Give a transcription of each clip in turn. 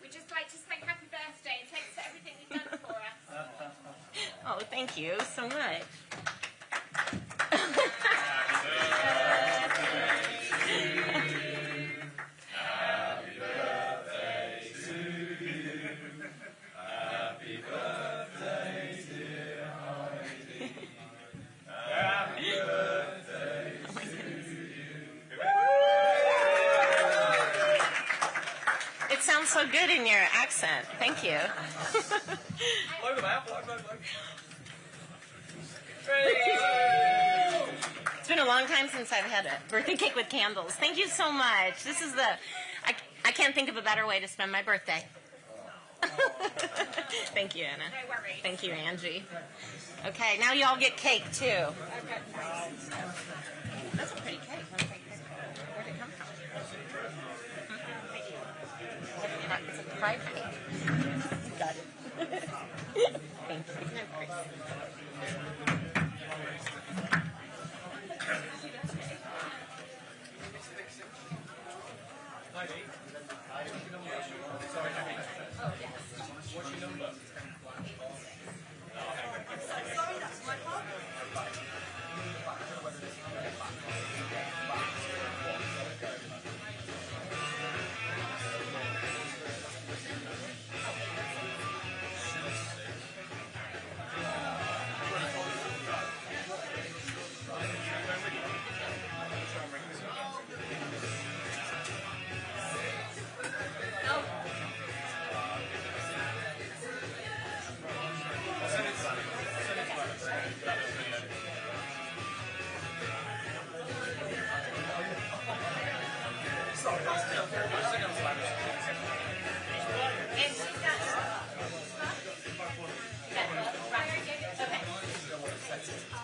We'd just like to say happy birthday and thanks for everything you've done for us. Oh, thank you so much. It sounds so good in your accent. Thank you. It's been a long time since I've had a birthday cake with candles. Thank you so much. This is I can't think of a better way to spend my birthday. Thank you, Anna. No worries. Thank you, Angie. Okay, now you all get cake, too. Okay. That's a pretty cake. Where'd it come from? It's a pride cake. Got it. Thank you. What's your number? Sorry, that's my fault.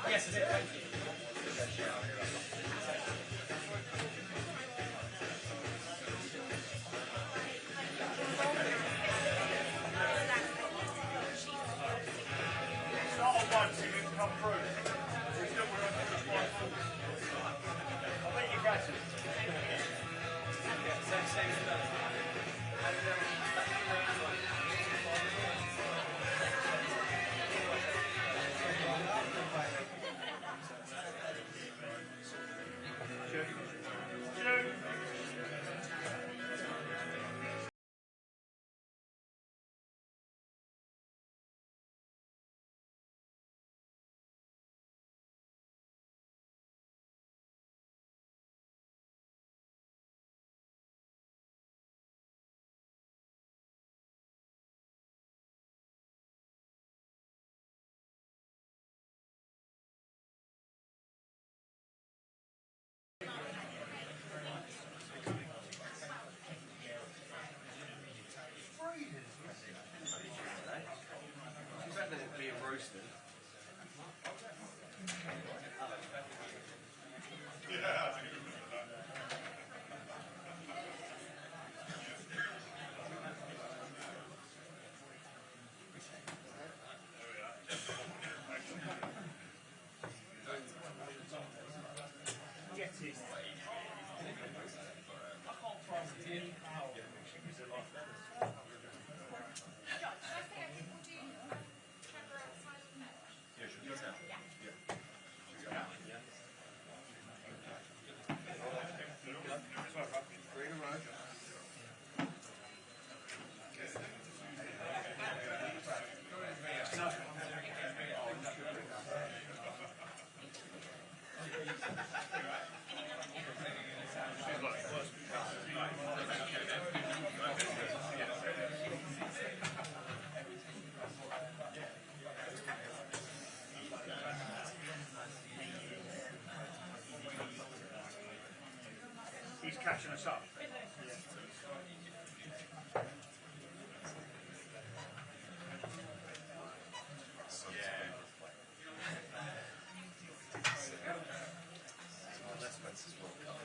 Yes, it is. Thank you. It's not on once, it didn't come through. We still were on the right foot. I bet you got it. Same stuff. Being roasted. He's catching us up. Spencer's World Cup.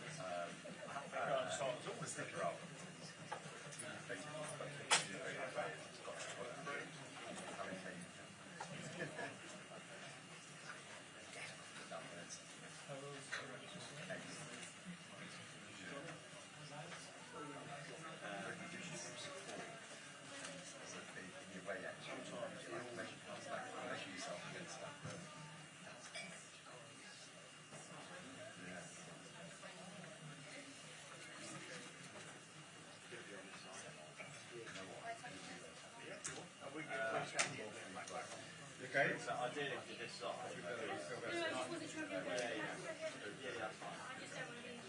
Okay. So I did it to this side. No, I just wasn't sure if you were going to Yeah, that's fine. I just don't want to be.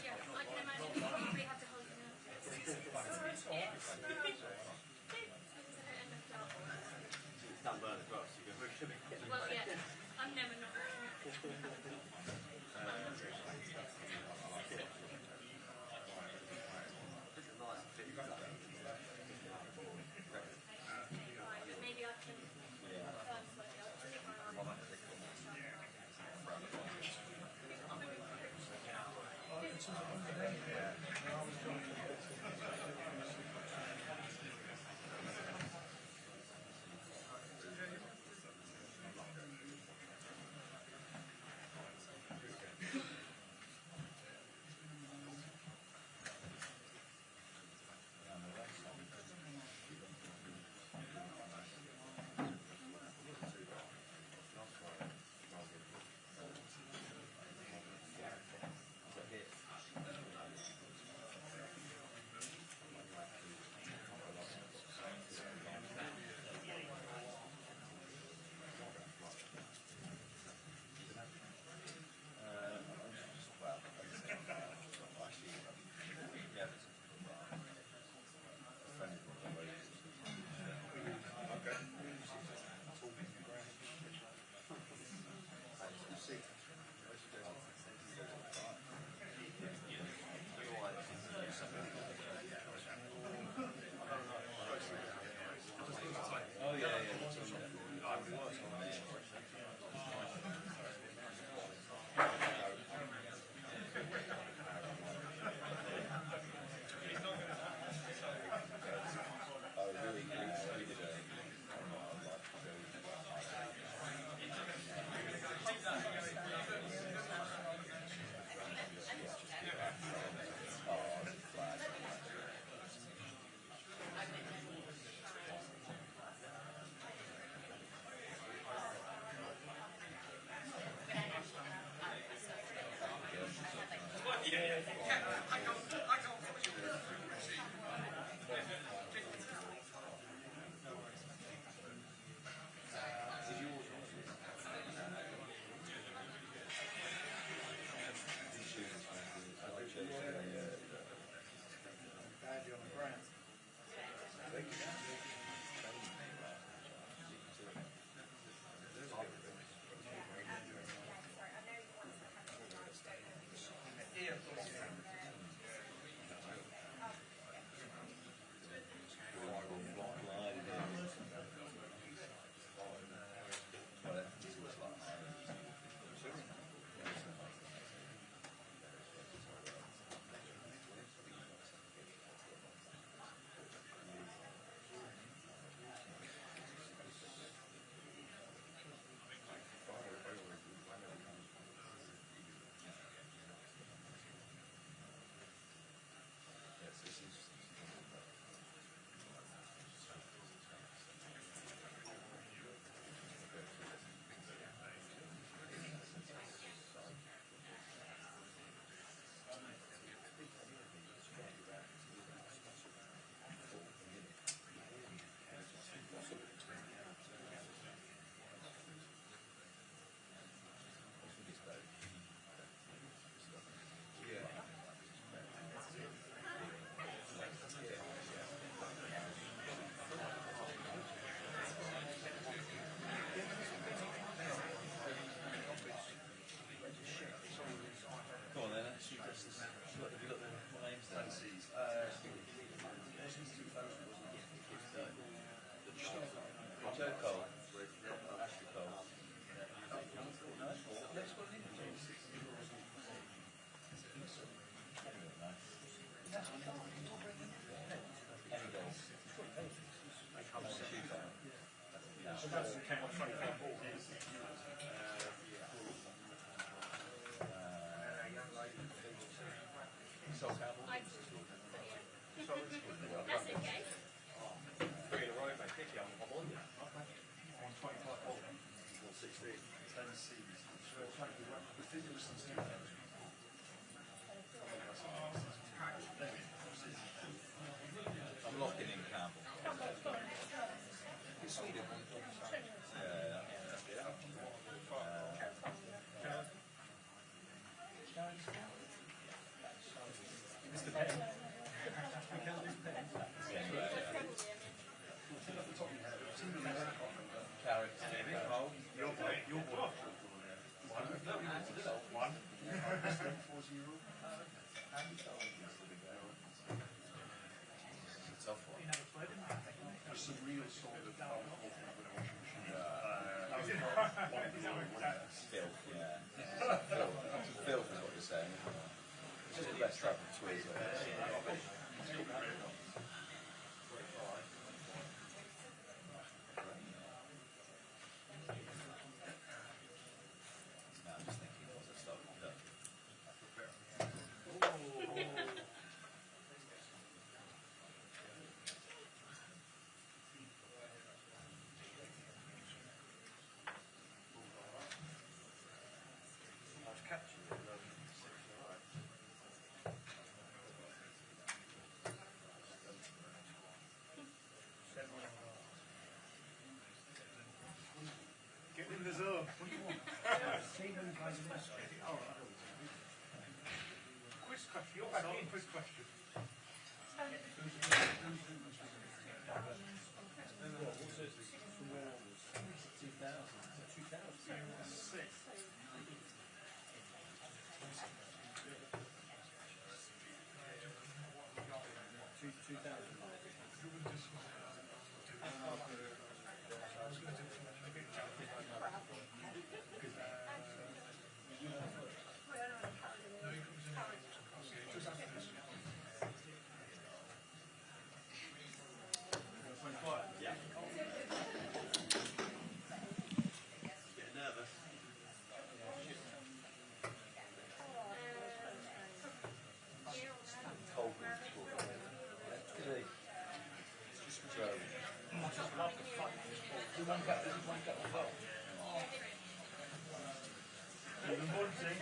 Yeah, I can imagine you probably have to hold it now. It's done burn as well, so you can push it. Well, yeah, I'm never not. Maybe I can. That's the count of 25 balls. That's okay. 3 in a row, mate. Kick you, I'm on you. On 25 balls. 16. 10 C's. I'm locking in Campbell. It's Sweden. Mr. Penn. Carrot. Your boy. Your boy. One. Tough one. There's some real sort of Filth, yeah. Filth is what you're saying. It's just the best type of tweeze. Now I'm just thinking what I've started to do. Get in the zone. Quiz question. You're back in. Quiz question. Yeah. Getting nervous. Cold one. Today. Joe. Even one thing.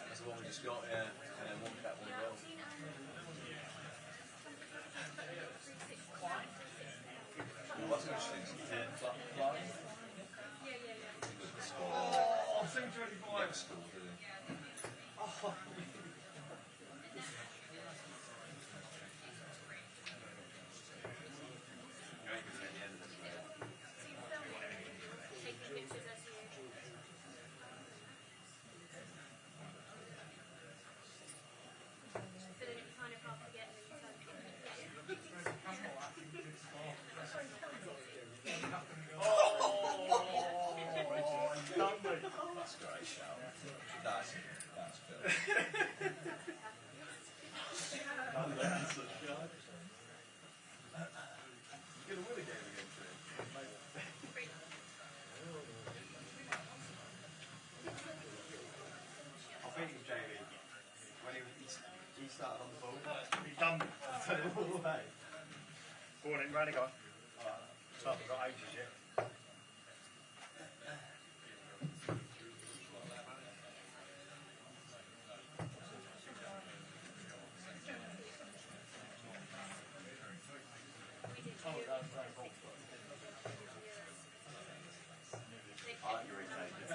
That's the one we just got, yeah. And then one cat, one goal. Well, that's interesting. Fly? Oh, 225. Never scored, did he? You ain't gonna get the end of this, mate. Taking pictures as you. So then it's kind of hard to get and then you That's a great shout. That's good. You're going to win a game against him. I think it was Jamie. When he started on the ball. He's done. Turn it all away. Go on in, round a guy. So I've got ages yet. You're irritated.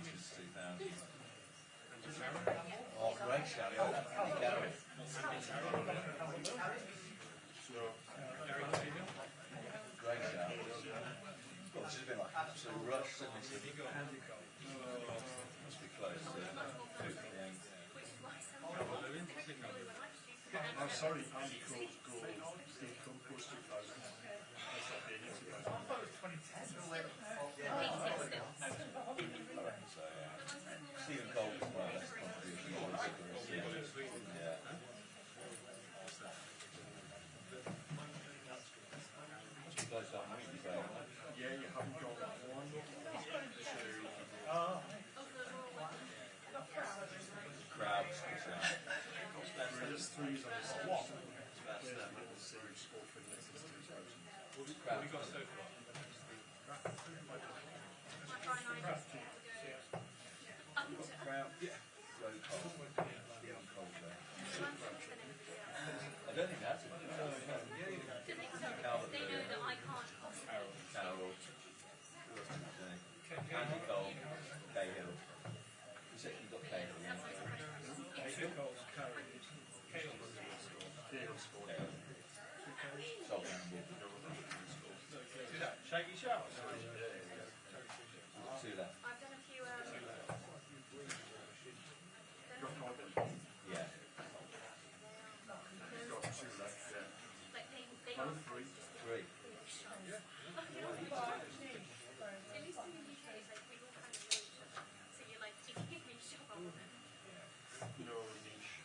since 2000. Oh, great shout. Gary. Great shout. Well, this has been like absolute rush, hasn't it? Must be close to 58. I'm sorry, Andy Cole's goal did come post 2000. That's not being into that. I reckon so, yeah. Stephen Cole was one of the best contributions. Yeah. You guys don't know each other. Yeah, you haven't got one, two, Crowds, there's threes on the stage. There's little same score for the since 2000. crowds. Joe Cole. Stephen Cole there. I don't think that's it. Calvert Lewin. Carroll. Who else did you say? Andy Cole. Cahill. You said you got Cahill, yeah? Cole's carried. Cahill scored. Sol Campbell. Shaky shout. Two left. I've done a few. Got Corbin. Yeah. Got two left, yeah. Like they No, are. three. Three. At least in the UK, it's like we all kind of know each other. So you're like, if you give me a shove, I want it. No niche.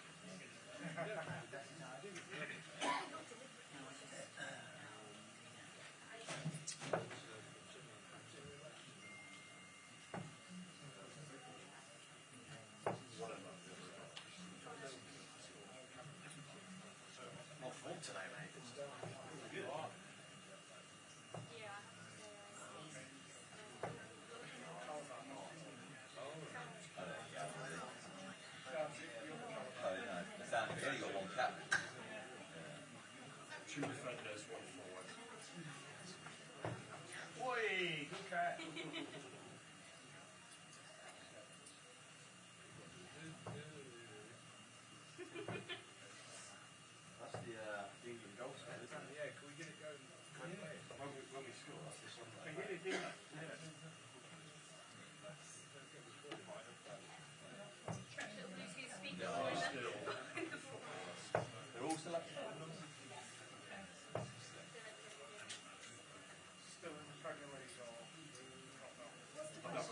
More form today, mate. Good. Yeah. Oh, no. Nathaniel, he only got one cap. Two defenders, one forward. Oi, good cat. That's the England goal score, isn't it? Yeah, can we get it going? When we score, that's the song. Can we get it in? Little Lucy's speaking Yeah, for them. Still. They're all still up. Still in the Premier League or not now?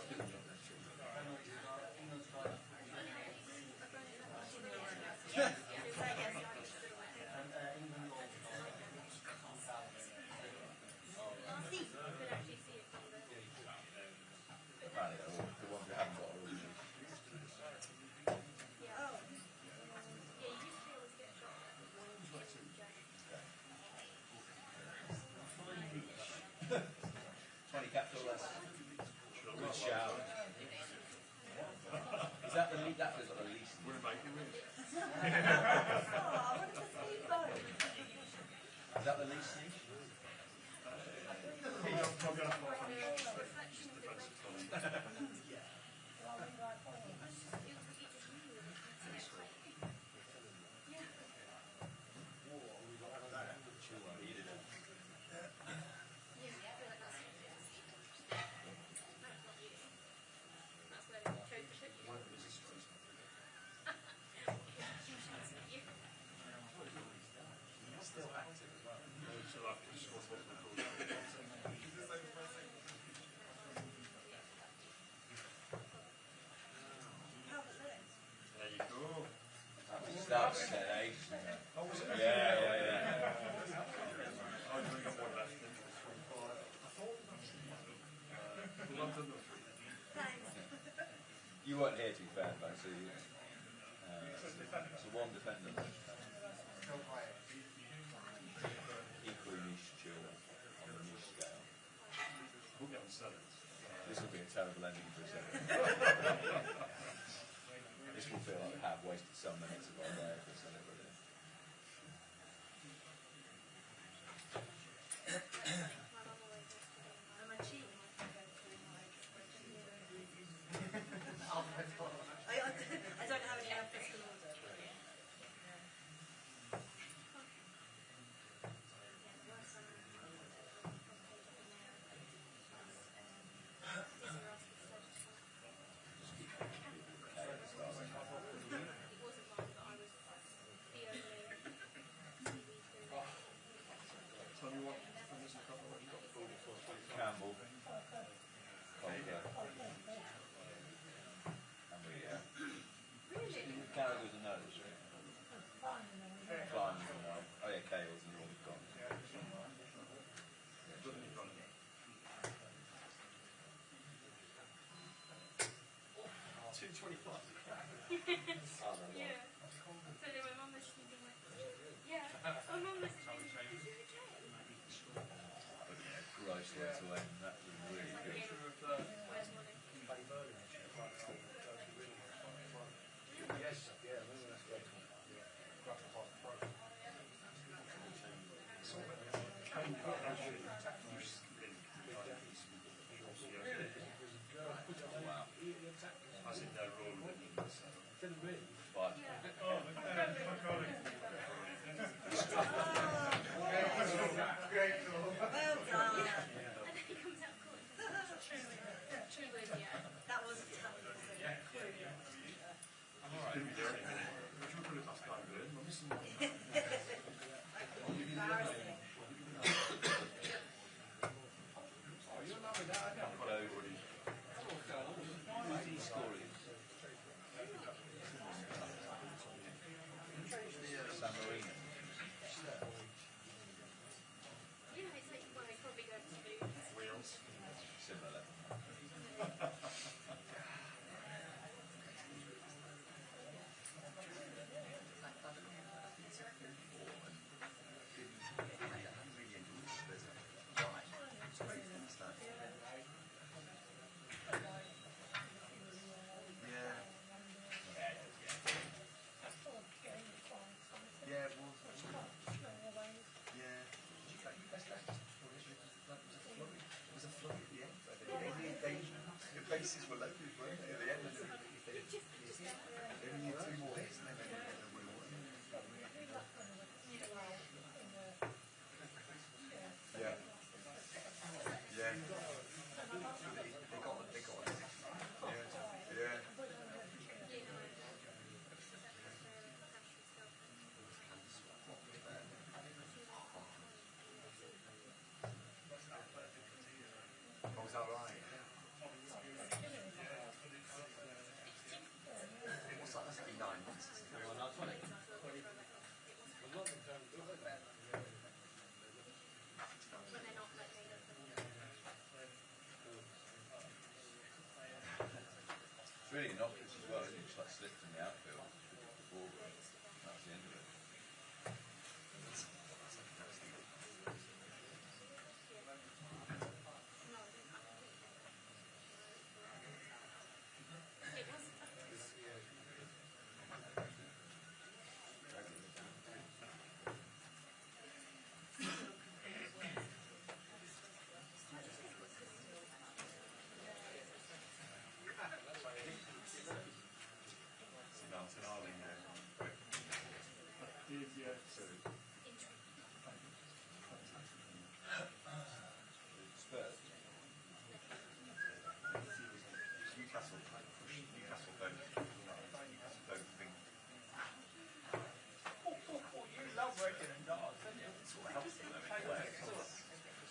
Apparently, the ones who haven't got are all good. Twenty caps or less. Good shout. Is that the least? That was the least. We're making it. Is that the least niche? Still active as well. So that just was what we called it. There you go. That's sensation. Yeah. I've only got one left. Well done, though. You weren't here to be fair, but so you. So one defender. Equally niche chill on the niche scale. We'll get on sellers. This will be a terrible ending for a second. This will feel like we have wasted some minutes of our day for a celebrity. I'm a cheat. 2:25. Yeah. So then my mum messaged me being like, yeah. My mum messaged me being like, is you okay? But yeah, gross way to end. That was really good. Where's Molly? Yes, yeah, I remember that's great. Grab the half pro. Wow. I said no rule with it. But Oh, my colleague. Great call. Well done. And then he comes out cool. True with, yeah. That was a tough clue. Embarrassing. Easy stories. San Marino. You know, it's like, well, I probably go to Wheels. Similar. Bases were loaded, weren't they? At the end of the they only need 2 more hits and then they win. Yeah. Yeah. They got it. Yeah. Yeah. Oh, was that right? What's that? That's like 9 months. Well, not 20. when they're not like made up of It's really innocuous as well, isn't it? Just like slipped in the outfield. The ball. That's the end of it. it was Mountain Arling there. Spurs. Newcastle don't think. You love working in darts, don't you? It sort of helps them though.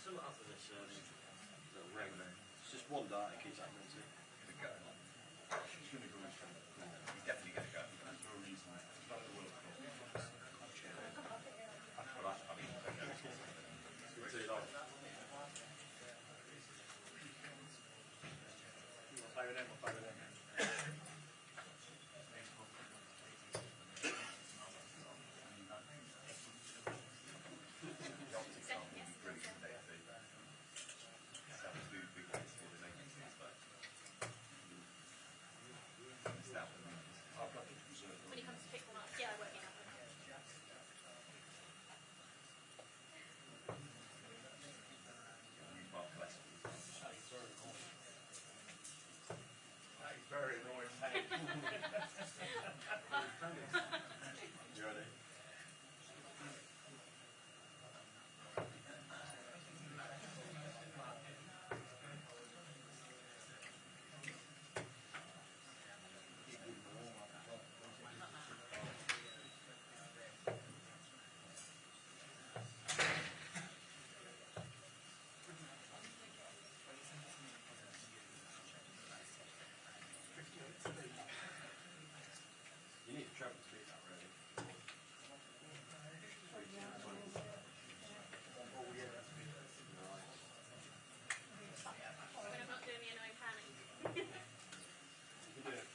Still up for this little ring. It's just one dart it keeps happening to. Gonna go. He's gonna go. He's definitely gonna go. There's no reason. It's not the World Cup. Well, I mean, It's too long. We'll play with them. the optics aren't really brilliant today, are they? So do big ways for the negative, but missed out on the when he comes to pick one up. Yeah, I won't be that one. Mark West. That is very annoying, mate. You ready? You need to travel to beat that, really. When I'm not doing the annoying panic. You can do it.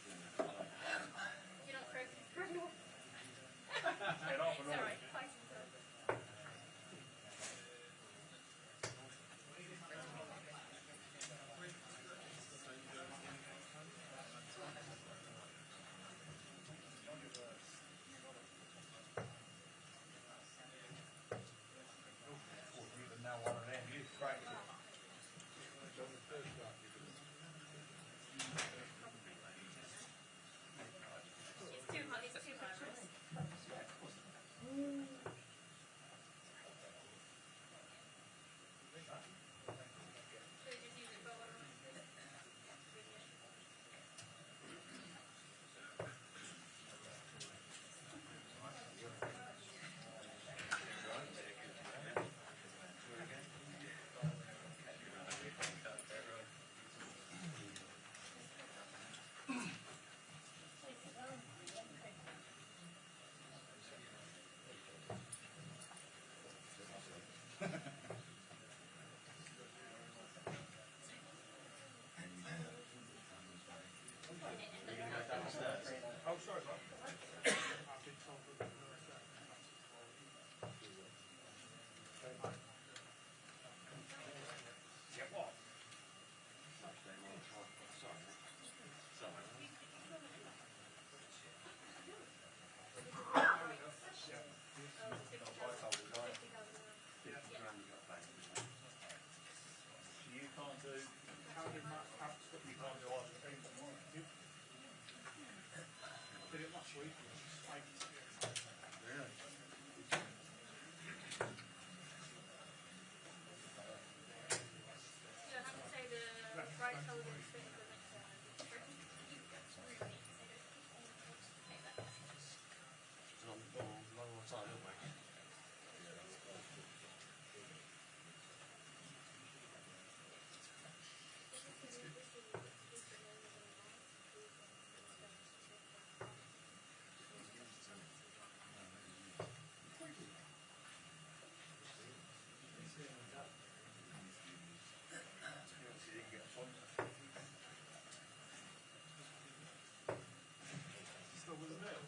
wasn't it?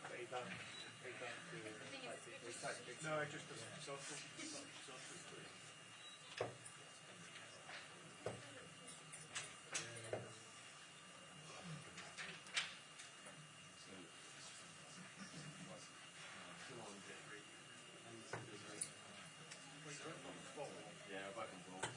But he don't do it. No, it just doesn't. Yeah, back and forth.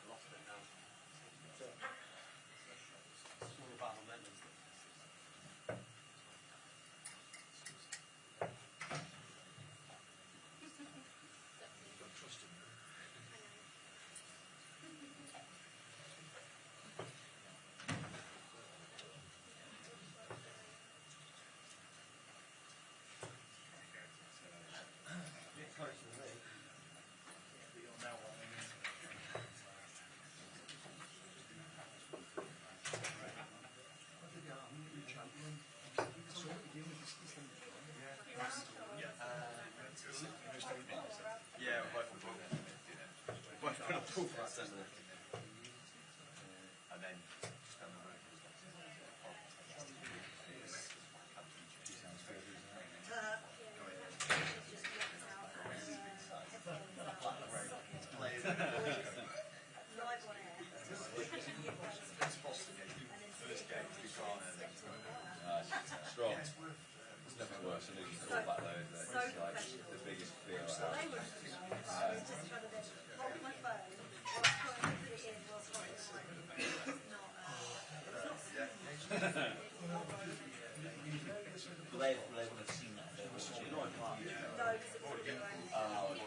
Lost it now. It's all about momentum. Don't trust him. Yeah, close to me. But you're now one. Yeah, we're both on ball. Both put a ball for us, isn't it? And then just down the road. Live on air. It's Boston game. First game, Ghana, and then Strong. There's nothing worse than losing the ball back there, isn't it? So It's like professional. the biggest fear I They have. were just trying to then hold my phone whilst trying to put it in whilst holding the mic. They would have seen that if they were watching. No, because it was video only.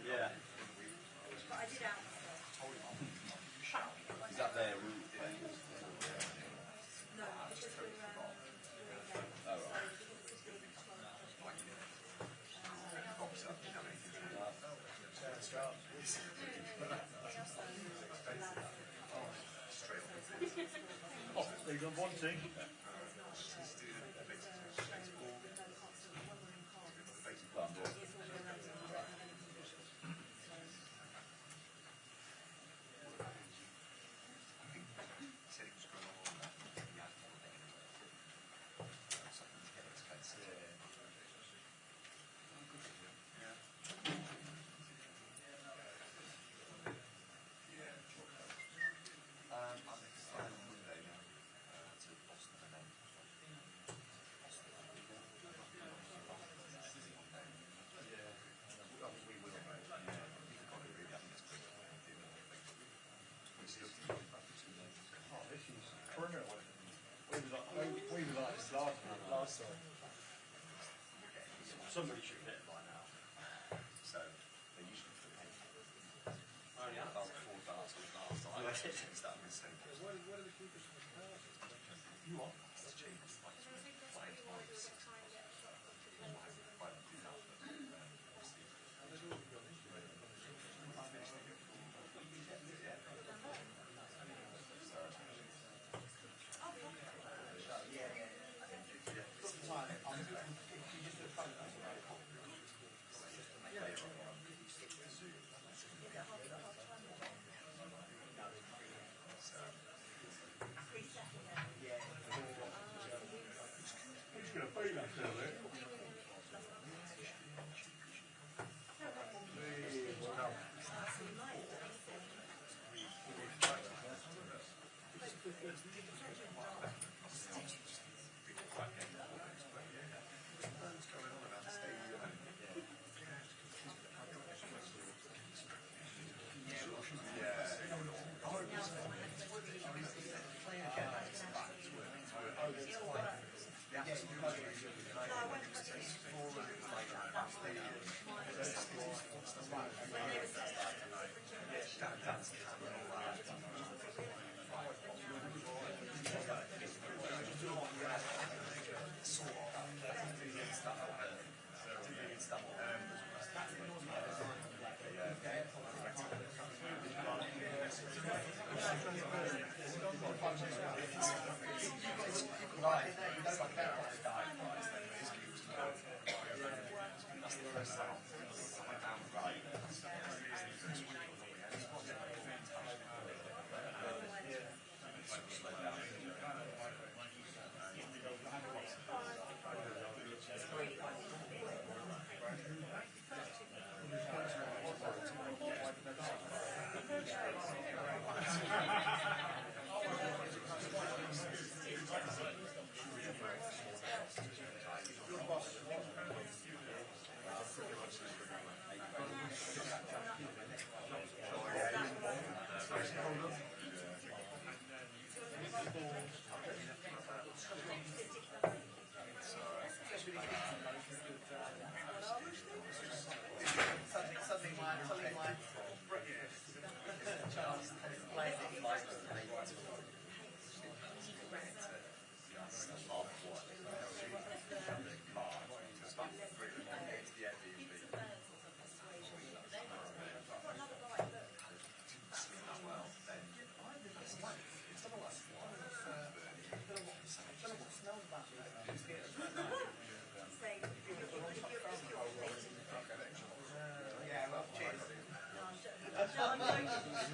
Yeah. But I did out myself. Is that their route? No, because we're again. Oh, right. Oh, they've got one thing. Oh, this is criminal. We were like this last time. Somebody should hit it by now. So they usually put it in. I only had about 4 darts on last time. It's that mistake. What are the keepers from the cards? You are? It's cheap. It's like five points. Why don't do that? But Preset.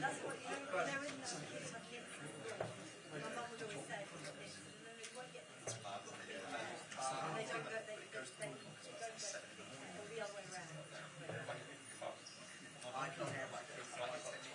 That's what you know. They're in the kids. My mum would always say, you won't get this. They don't go. They don't go. Or the other way around. I can hear my kids like it's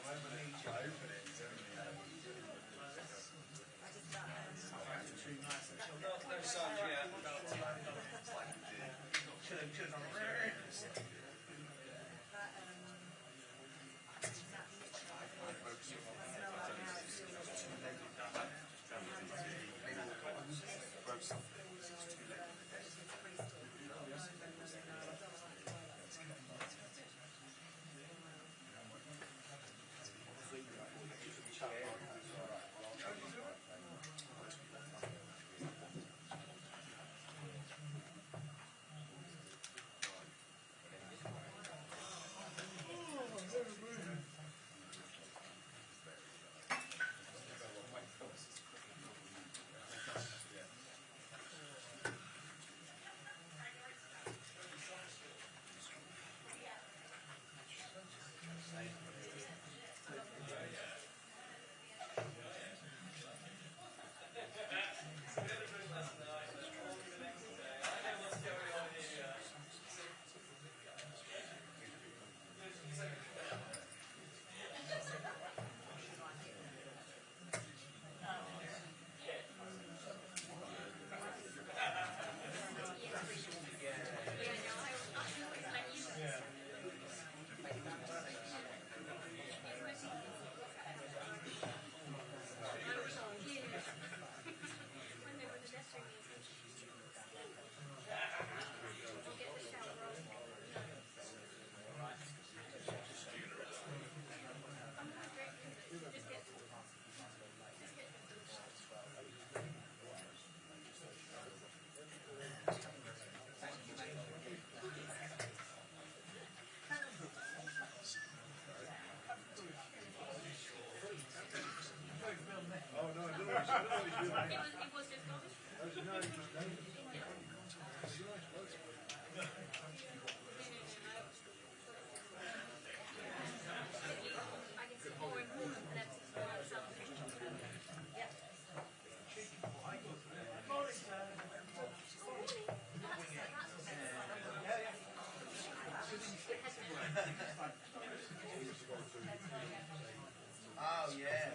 Oh, yeah.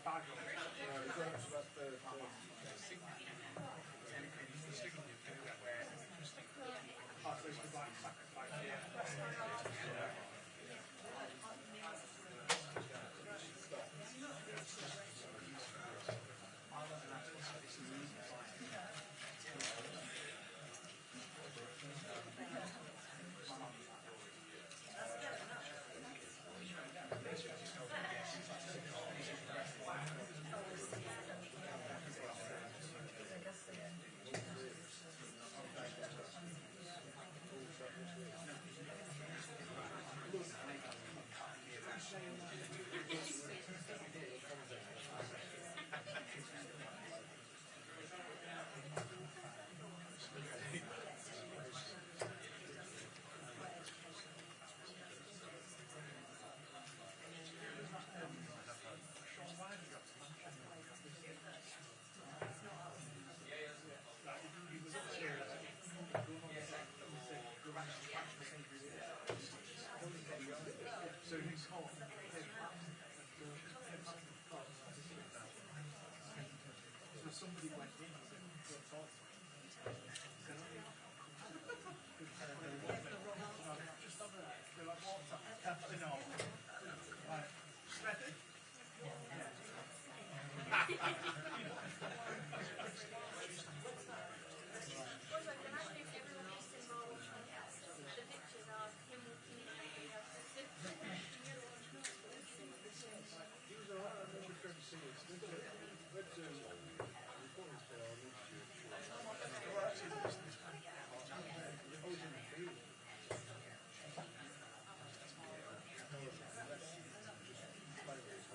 bag on it. Oh, so it's like sacrifice, yeah. So he's home. So somebody went in and said, "Don't talk to me." Said, "Oh, yeah." Just on the, they're like, "What's up?" No. Like, ready? Also, I can imagine if everyone used in World War Podcast, the pictures are him walking in and everything else. He was alright, I remember trying to see it. Let's recording style on YouTube. I was in the field. Playing with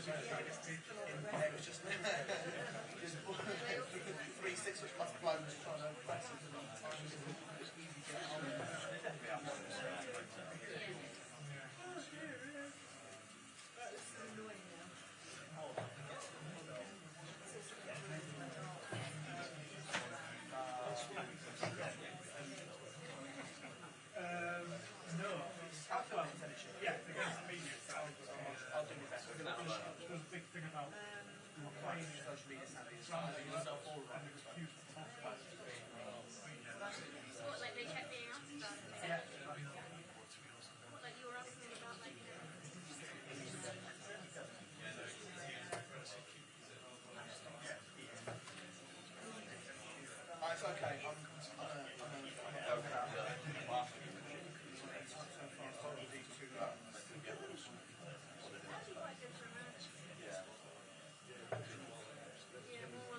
was just 3-6 which must blow was trying to press it. No. Yeah, against the media. I'll do my best. We're going to finish up. There's a big thing about playing Social media savvy. yourself all right. And it was huge to talk about. What, like they kept being asked about it? Yeah. What, like you were asking about, like, It's okay. I'm yeah, more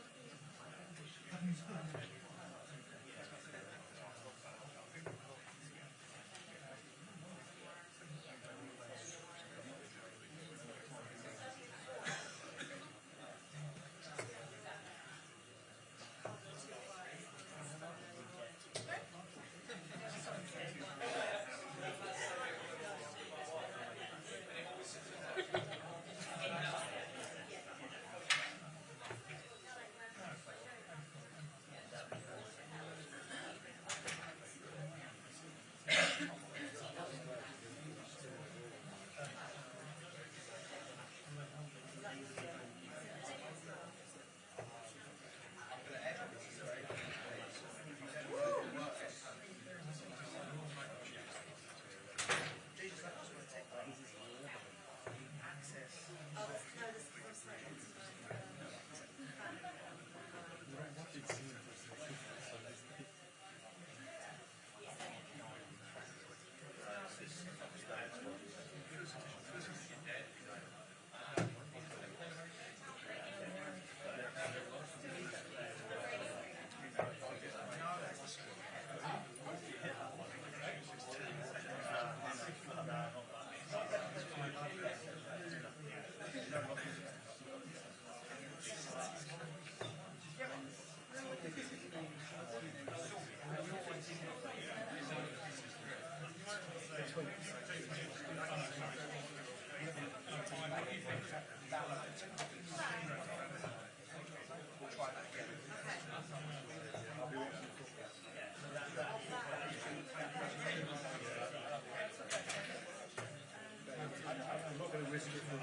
I'm not going to risk it for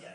Yeah.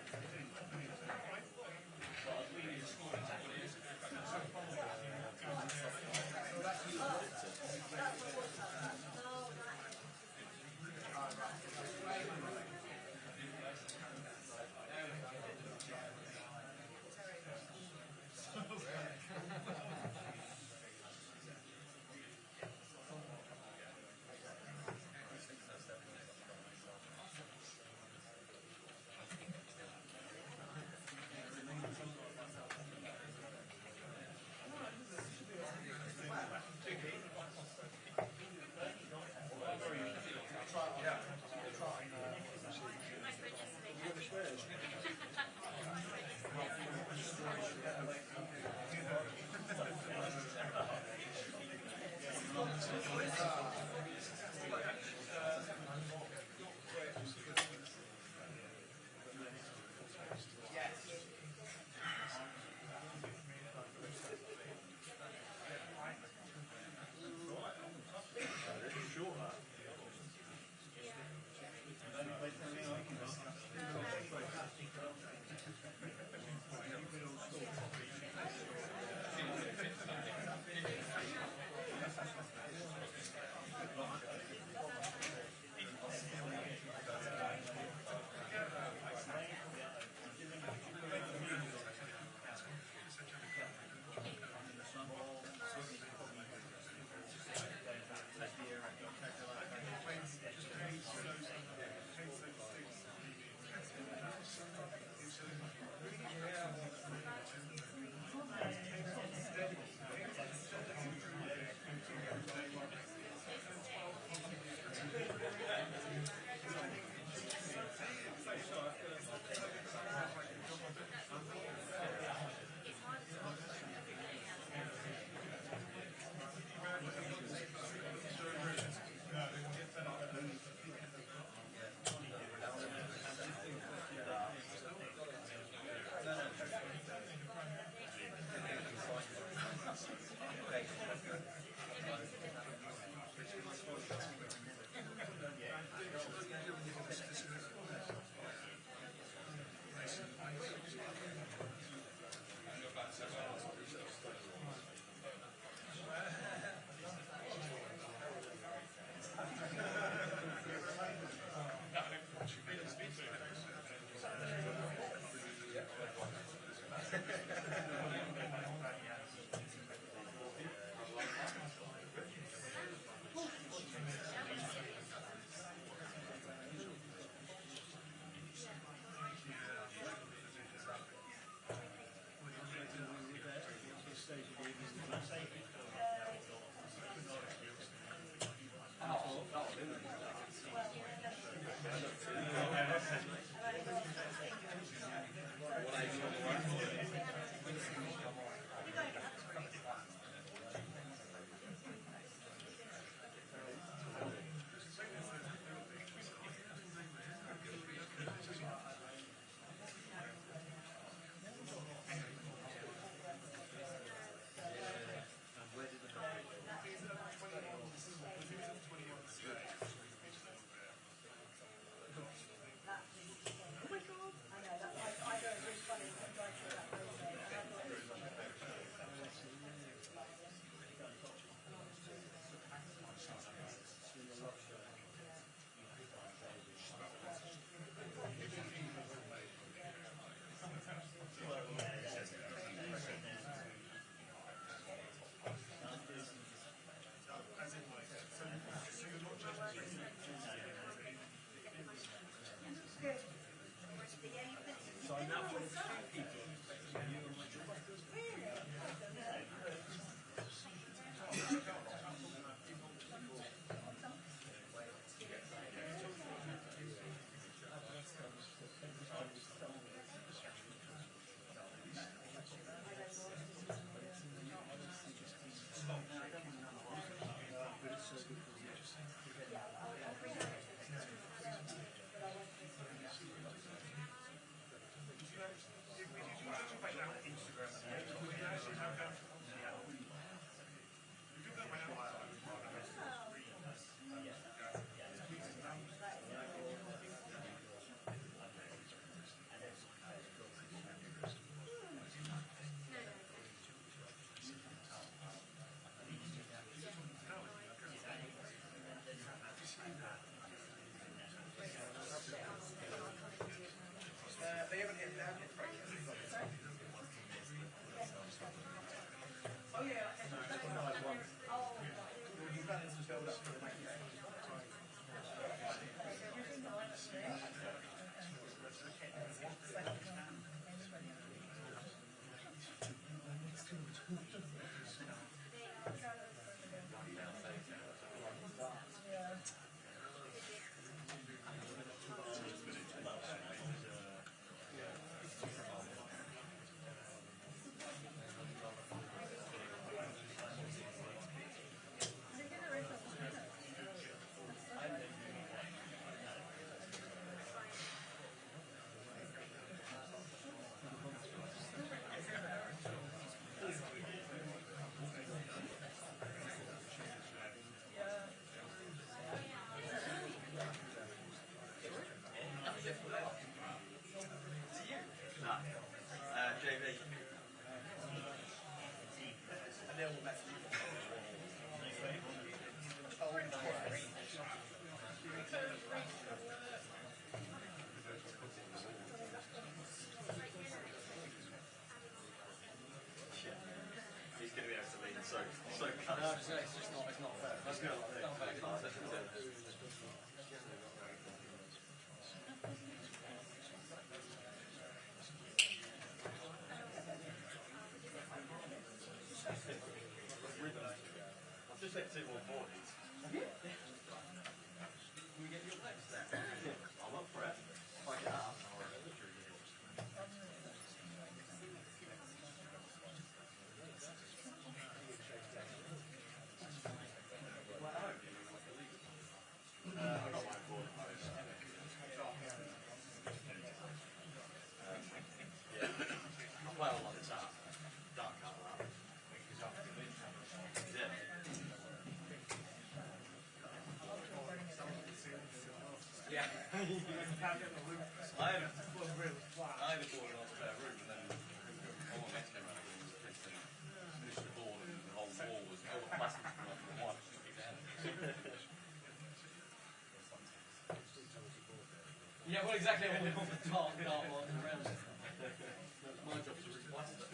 So No, it's just not, it's not fair. let's go like this. I've just hit 2 more 40s. Can we get you up next? I'm up for it. If I get up. I got my board at home. Yeah. I play on like the dark colour that. Yeah. Yeah. I had a board on a spare room and then all my mates came around and finished the board and the whole wall was all the plastic from off the wall. Yeah, well, exactly. I want the dark lines around it. My job is to replaster.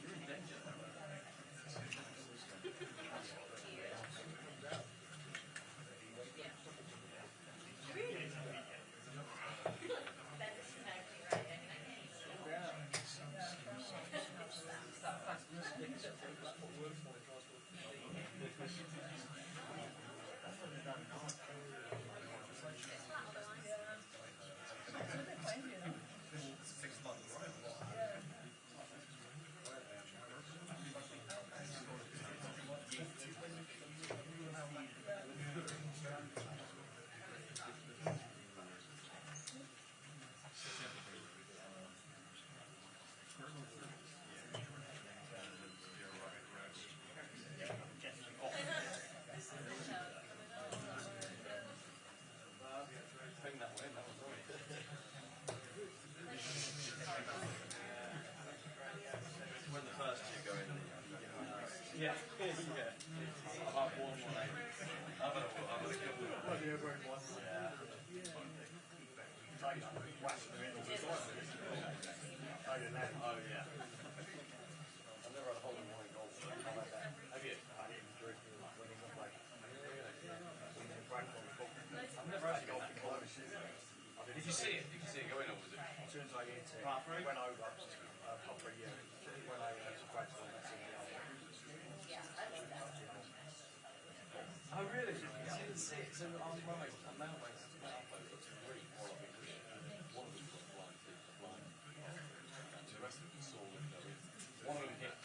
You're in danger. Ping that way, that was right. When the first two go in, you get nervous. Yeah. Yeah. I've had one when I've had a couple of yeah. Oh yeah. I've never had a hole in one in golf. Have you? I've never had golf in golf. Did you see it? Did you see it go in or was it? As soon as I hit it, I went over top of you. When I had to practice on that thing. Oh, really? I didn't see it. So I was right. I'm now like, Three more of them. One of them was blind, two was blind. And the rest of them saw them go in. One of them hit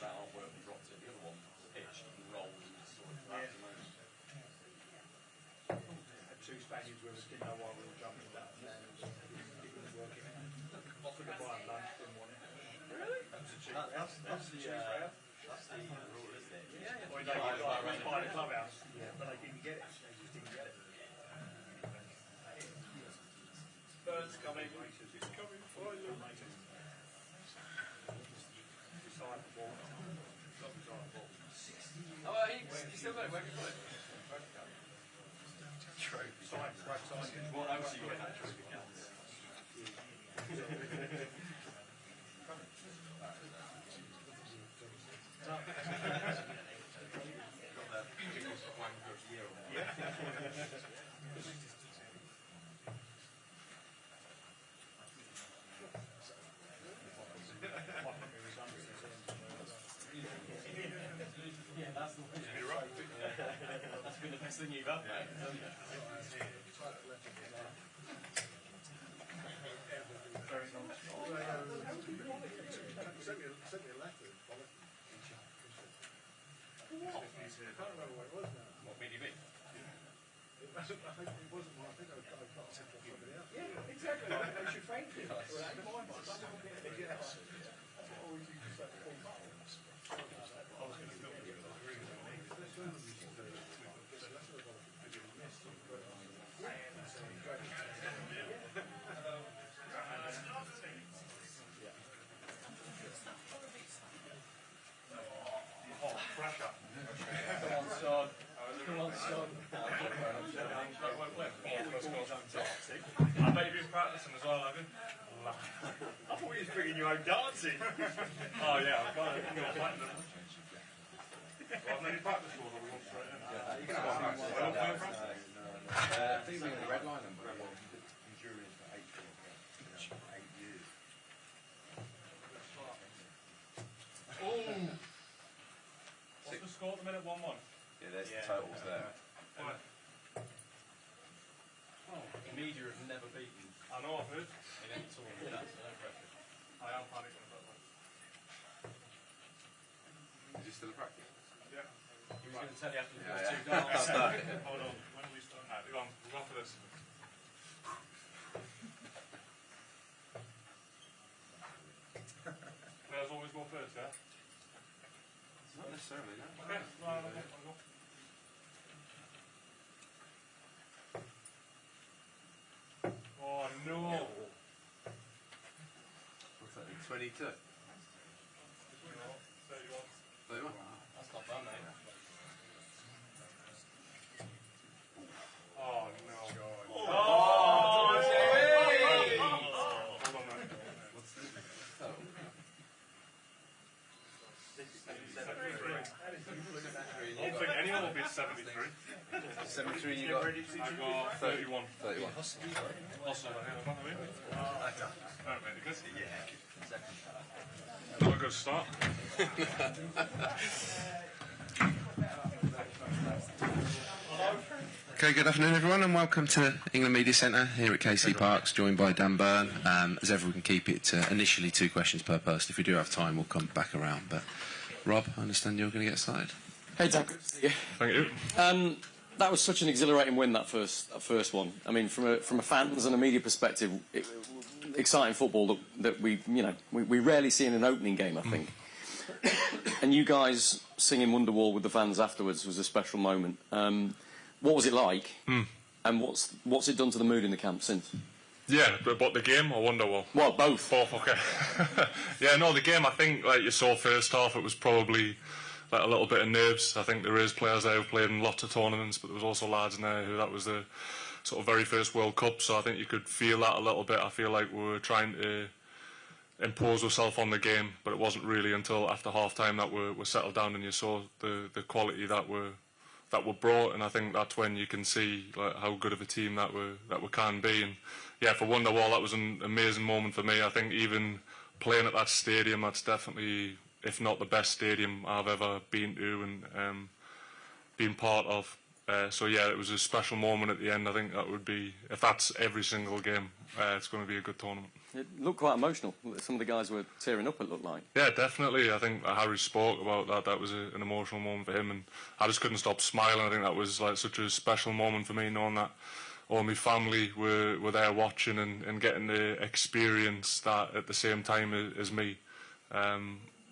about halfway up and dropped it. The other one pitched and rolled and saw it collapse the most. Had 2 Spaniards with us, didn't know why we were jumping that. It wasn't working. Offered to buy them lunch, didn't want it. Really? That's the rule, isn't it? Yeah. Or they buy the clubhouse, but they didn't get it. They just didn't get it. Birds coming. It's coming for you. Beside the ball. Not beside the ball. oh, you still got it. Where have you put it? Trophy. Side, right side. What else you get that trophy counts? Got the biggest wanker of the year on that. Yeah, that's the one. That's been the best thing you've had, mate. Hasn't it? Very nice. Sent me a letter. I can't remember what it was now. What, BDB? It wasn't mine. I think I got it from somebody else. Yeah, exactly. I should thank you. Yes. That's what I always used to say. Pressure. Come on, son. Come on, son. I bet you've been practicing as well, have you? I thought you was bringing your own dancing. Oh yeah, I've got it. Platinum. Well, any practice scores or we want straight in? You can have one. Where am I playing from? I think we're in the red line number. Injuries for 8 years. Ooh. What's the score at the minute? 1-1. Yeah, there's the totals there. Right. The media have never beaten I know I've heard. in any tournament. That's no pressure. I am panicking about that. Is this still a practice? Yeah. He was going to tell you after the Yeah, first yeah. 2 goals. Hold on. When are we starting? Right, go on. We'll go for this. Players always go first, yeah? Not necessarily, no. Okay. No, I'll go. Oh no! What's that, 22? 31. 31? That's not bad, mate. Oh no! Oh, Hold on, mate. What's the total? 73. I don't think anyone will beat 73. 73 you got? I got 31. 31. Hustle, I think. Right, mate, good? Not a good start. Okay, good afternoon everyone and welcome to England Media Centre here at KC Parks, joined by Dan Byrne. As ever we can keep it initially 2 questions per person. If we do have time we'll come back around. But Rob, I understand you're going to get started. Hey Dan, good to see you. Thank you. That was such an exhilarating win, that first one. I mean, from a fans and a media perspective, exciting football that we rarely see in an opening game, I think. And you guys singing Wonderwall with the fans afterwards was a special moment. What was it like? And what's it done to the mood in the camp since? Yeah, but the game or Wonderwall? Well, both. Both, okay. Yeah, no, the game, I think, like you saw first half, it was probably like a little bit of nerves. I think there is players there who played in lots of tournaments, but there was also lads in there who that was the sort of very first World Cup, so I think you could feel that a little bit. I feel like we were trying to impose ourselves on the game, but it wasn't really until after half-time that we settled down and you saw the quality that were brought, and I think that's when you can see like how good of a team that we can be. And yeah, for Wonderwall, that was an amazing moment for me. I think even playing at that stadium, that's definitely, if not the best stadium I've ever been to and been part of. So yeah, it was a special moment at the end. I think that would be, if that's every single game, it's going to be a good tournament. It looked quite emotional. Some of the guys were tearing up, it looked like. Yeah, definitely. I think Harry spoke about that. That was an emotional moment for him, and I just couldn't stop smiling. I think that was like such a special moment for me, knowing that all my family were there watching and getting to experience that at the same time as me.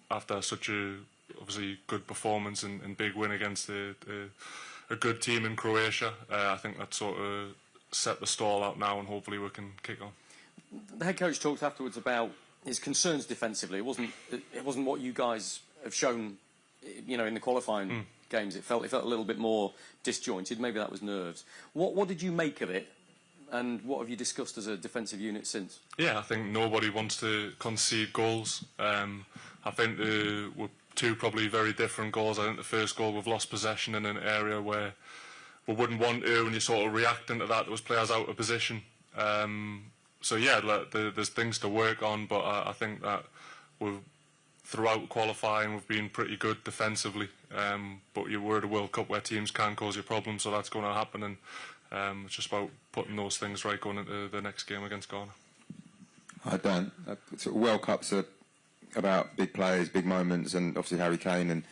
After such a obviously good performance and big win against a good team in Croatia, I think that sort of set the stall out now, and hopefully we can kick on. The head coach talked afterwards about his concerns defensively. It wasn't what you guys have shown, in the qualifying games. It felt a little bit more disjointed. Maybe that was nerves. What did you make of it, and what have you discussed as a defensive unit since? Yeah, I think nobody wants to concede goals. I think there were 2 probably very different goals. I think the first goal, we've lost possession in an area where we wouldn't want to, and you're sort of reacting to that. There was players out of position. So yeah, there's things to work on, but I think that throughout qualifying we've been pretty good defensively. But we're at a World Cup where teams can cause you problems, so that's going to happen, and it's just about putting those things right going into the next game against Ghana. Hi Dan, World Cups are about big players, big moments, and obviously Harry Kane and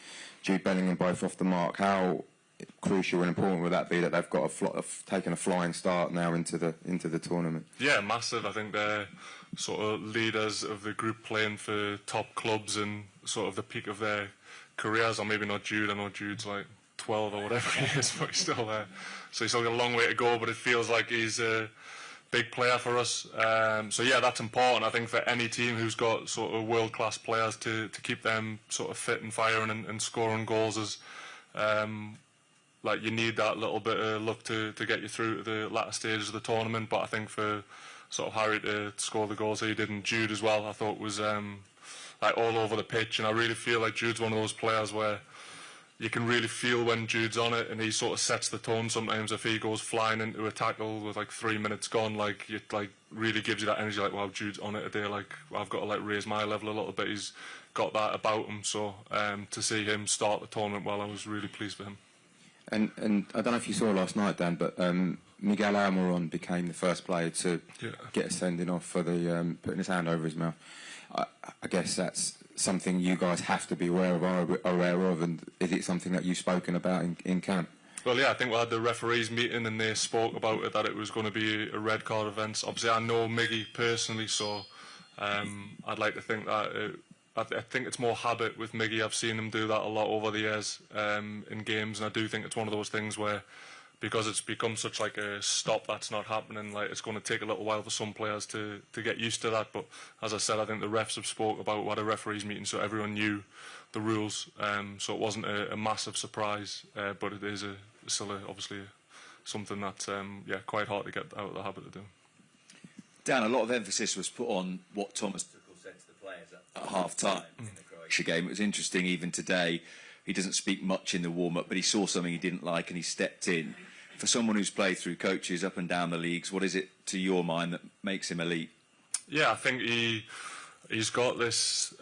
Jude Bellingham both off the mark. How crucial and important would that be that they've got taken a flying start now into the tournament? Yeah, massive. I think they're sort of leaders of the group, playing for top clubs and sort of the peak of their careers. Or maybe not Jude. I know Jude's like 12 or whatever he is, but he's still there. So he's still got a long way to go, but it feels like he's a big player for us. So yeah, that's important, I think, for any team who's got sort of world-class players to keep them sort of fit and firing and scoring goals. like you need that little bit of luck to get you through to the latter stages of the tournament. But I think for sort of Harry to score the goals he did, and Jude as well, I thought was like all over the pitch. And I really feel like Jude's one of those players where you can really feel when Jude's on it, and he sort of sets the tone sometimes. If he goes flying into a tackle with like 3 minutes gone, like it like really gives you that energy, like, wow, Jude's on it today, like I've got to like raise my level a little bit. He's got that about him, so to see him start the tournament well, I was really pleased for him. And I don't know if you saw last night, Dan, but Miguel Almiron became the first player to get a sending off for the putting his hand over his mouth. I guess that's something you guys have to be aware of, and is it something that you've spoken about in camp? Well, yeah, I think we had the referees meeting and they spoke about it, that it was going to be a red card event. Obviously, I know Miggy personally, so I'd like to think that I think it's more habit with Miggy. I've seen him do that a lot over the years in games, and I do think it's one of those things where, because it's become such like a stop that's not happening, like it's going to take a little while for some players to get used to that. But as I said, I think the refs have spoke about what a referees meeting, so everyone knew the rules, so it wasn't a massive surprise, but it is still obviously something that quite hard to get out of the habit of doing. Dan, a lot of emphasis was put on what Thomas Tuchel said to the players at half-time in the Croatia game. It was interesting, even today, he doesn't speak much in the warm-up, but he saw something he didn't like and he stepped in. For someone who's played through coaches up and down the leagues, what is it to your mind that makes him elite? Yeah, I think he's got this,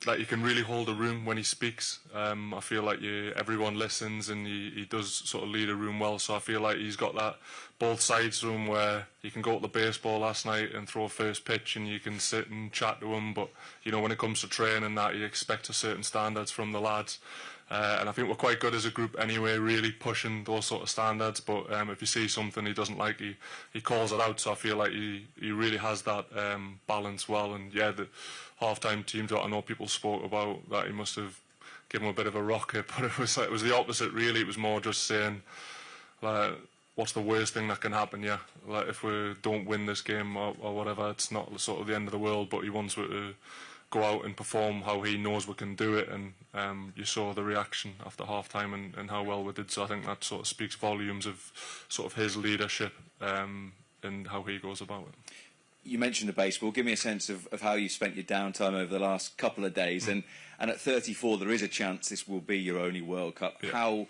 like you can really hold a room when he speaks. I feel like everyone listens, and he does sort of lead a room well. So I feel like he's got that both sides room where you can go to the baseball last night and throw a first pitch and you can sit and chat to him. But, you know, when it comes to training, that you expect a certain standards from the lads. And I think we're quite good as a group anyway, really pushing those sort of standards. But if you see something he doesn't like, he calls it out. So I feel like he really has that balance well. And yeah, the half-time teams, I know people spoke about that he must have given him a bit of a rocket, but it was the opposite really. It was more just saying, like, what's the worst thing that can happen? Yeah, like if we don't win this game or whatever, it's not sort of the end of the world. But he wants us to go out and perform how he knows we can do it, and you saw the reaction after half-time and how well we did. So I think that sort of speaks volumes of sort of his leadership and how he goes about it. You mentioned the baseball. Give me a sense of how you spent your downtime over the last couple of days. And at 34, there is a chance this will be your only World Cup. Yeah. How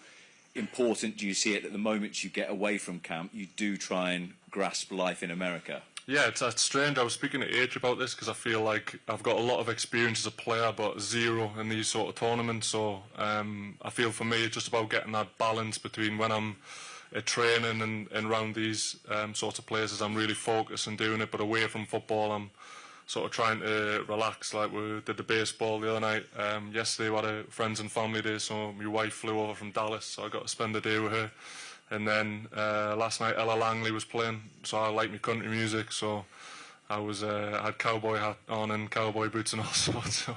important do you see it at the moment you get away from camp, you do try and grasp life in America? Yeah, it's strange. I was speaking to H about this because I feel like I've got a lot of experience as a player, but zero in these sort of tournaments. So I feel for me it's just about getting that balance between when I'm at training and around these sorts of places, I'm really focused on doing it, but away from football, I'm sort of trying to relax. Like we did the baseball the other night. Yesterday we had a friends and family day, so my wife flew over from Dallas, so I got to spend the day with her. And then last night Ella Langley was playing, so I like my country music, so I had cowboy hat on and cowboy boots and all sorts. So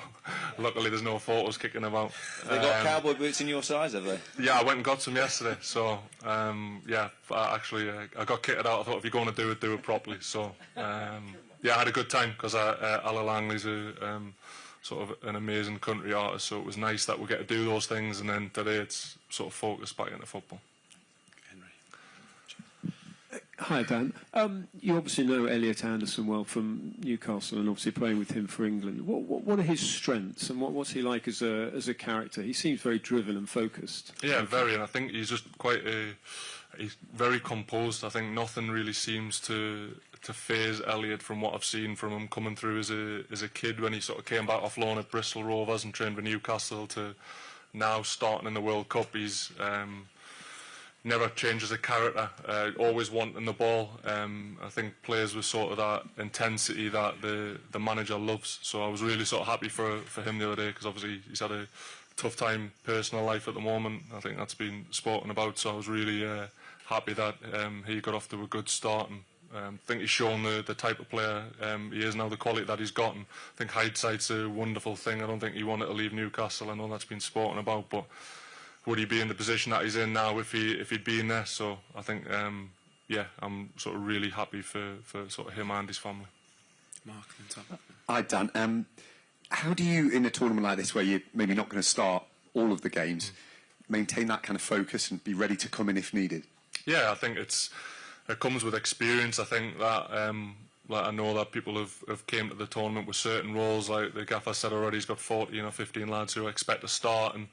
luckily there's no photos kicking about. Have they got cowboy boots in your size, have they? Yeah, I went and got some yesterday. So yeah, I got kitted out. I thought if you're going to do it properly. So yeah, I had a good time because Ella Langley's sort of an amazing country artist. So it was nice that we get to do those things, and then today it's sort of focused back into football. Hi, Dan. You obviously know Elliot Anderson well from Newcastle, and obviously playing with him for England. What are his strengths, and what's he like as a character? He seems very driven and focused. Yeah, very, and I think he's just he's very composed. I think nothing really seems to faze Elliot from what I've seen from him coming through as a kid when he sort of came back off loan at Bristol Rovers and trained with Newcastle to now starting in the World Cup. He's never changes a character, always wanting the ball. I think players with sort of that intensity that the manager loves. So I was really sort of happy for him the other day, because obviously he's had a tough time personal life at the moment. I think that's been spoken about. So I was really happy that he got off to a good start. And I think he's shown the type of player he is now, the quality that he's gotten. I think hindsight's a wonderful thing. I don't think he wanted to leave Newcastle. I know that's been spoken about, but would he be in the position that he's in now if he'd been there? So I think, yeah, I'm sort of really happy for sort of him and his family. Mark, on top. Hi, Dan. How do you, in a tournament like this where you're maybe not going to start all of the games, maintain that kind of focus and be ready to come in if needed? Yeah, I think it comes with experience. I think that like I know that people have came to the tournament with certain roles. Like the gaffer said already, he's got 14 or 15 lads who expect to start, and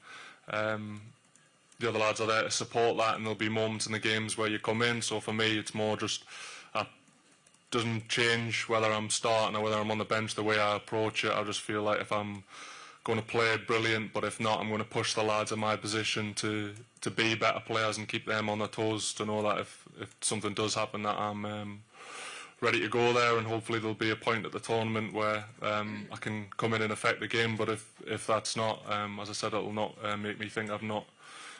the other lads are there to support that. And there'll be moments in the games where you come in. So for me, it's more just doesn't change whether I'm starting or whether I'm on the bench. The way I approach it, I just feel like if I'm going to play, brilliant, but if not, I'm going to push the lads in my position to be better players and keep them on their toes, to know that if something does happen, that I'm ready to go there, and hopefully there'll be a point at the tournament where I can come in and affect the game. But if that's not, as I said, it'll not make me think I've not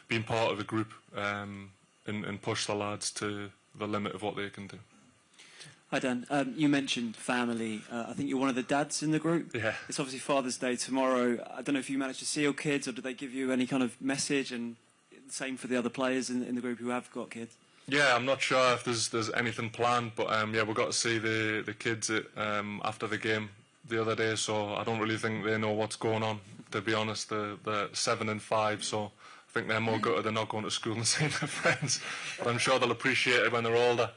been part of the group and push the lads to the limit of what they can do. Hi Dan, you mentioned family. I think you're one of the dads in the group. Yeah. It's obviously Father's Day tomorrow. I don't know if you managed to see your kids, or did they give you any kind of message? And the same for the other players in the group who have got kids. Yeah, I'm not sure if there's anything planned, but yeah, we got to see the kids after the game the other day. So I don't really think they know what's going on. To be honest, they're 7 and 5, so I think they're more gutted they're not going to school and seeing their friends. But I'm sure they'll appreciate it when they're older.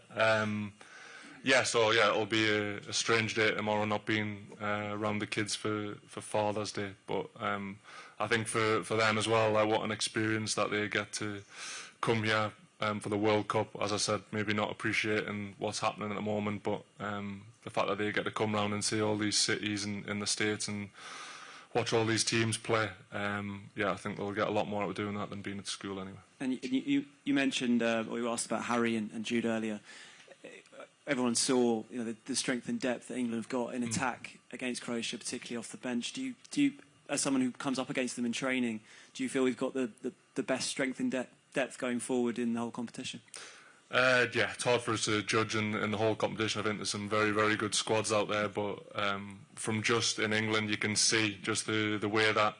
Yeah, so yeah, it'll be a strange day tomorrow not being around the kids for Father's Day. But I think for them as well, like, what an experience that they get to come here for the World Cup. As I said, maybe not appreciating what's happening at the moment, but the fact that they get to come round and see all these cities in the States and watch all these teams play, yeah, I think they'll get a lot more out of doing that than being at school anyway. And you mentioned, or you asked about Harry and Jude earlier. Everyone saw, the strength and depth that England have got in attack against Croatia, particularly off the bench. Do you, as someone who comes up against them in training, do you feel we've got the best strength and depth going forward in the whole competition? Yeah, it's hard for us to judge in the whole competition. I think there's some very, very good squads out there, but from just in England, you can see just the way that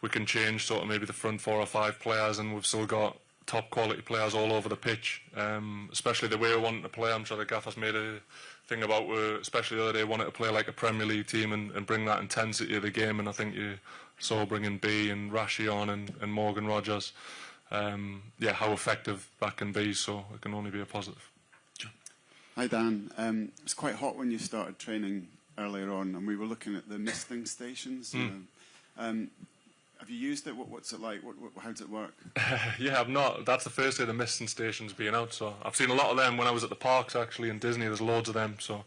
we can change sort of maybe the front 4 or 5 players, and we've still got top quality players all over the pitch, especially the way we wanted to play. I'm sure the gaffer's made a thing about, especially the other day, wanted to play like a Premier League team and bring that intensity of the game, and I think you saw bringing B and Rashi on and Morgan Rogers, yeah, how effective that can be, so it can only be a positive. Hi Dan, it was quite hot when you started training earlier on, and we were looking at the misting stations. Have you used it? What's it like? How does it work? Yeah, I've not. That's the first day the misting stations being out, so I've seen a lot of them when I was at the parks actually in Disney. There's loads of them, so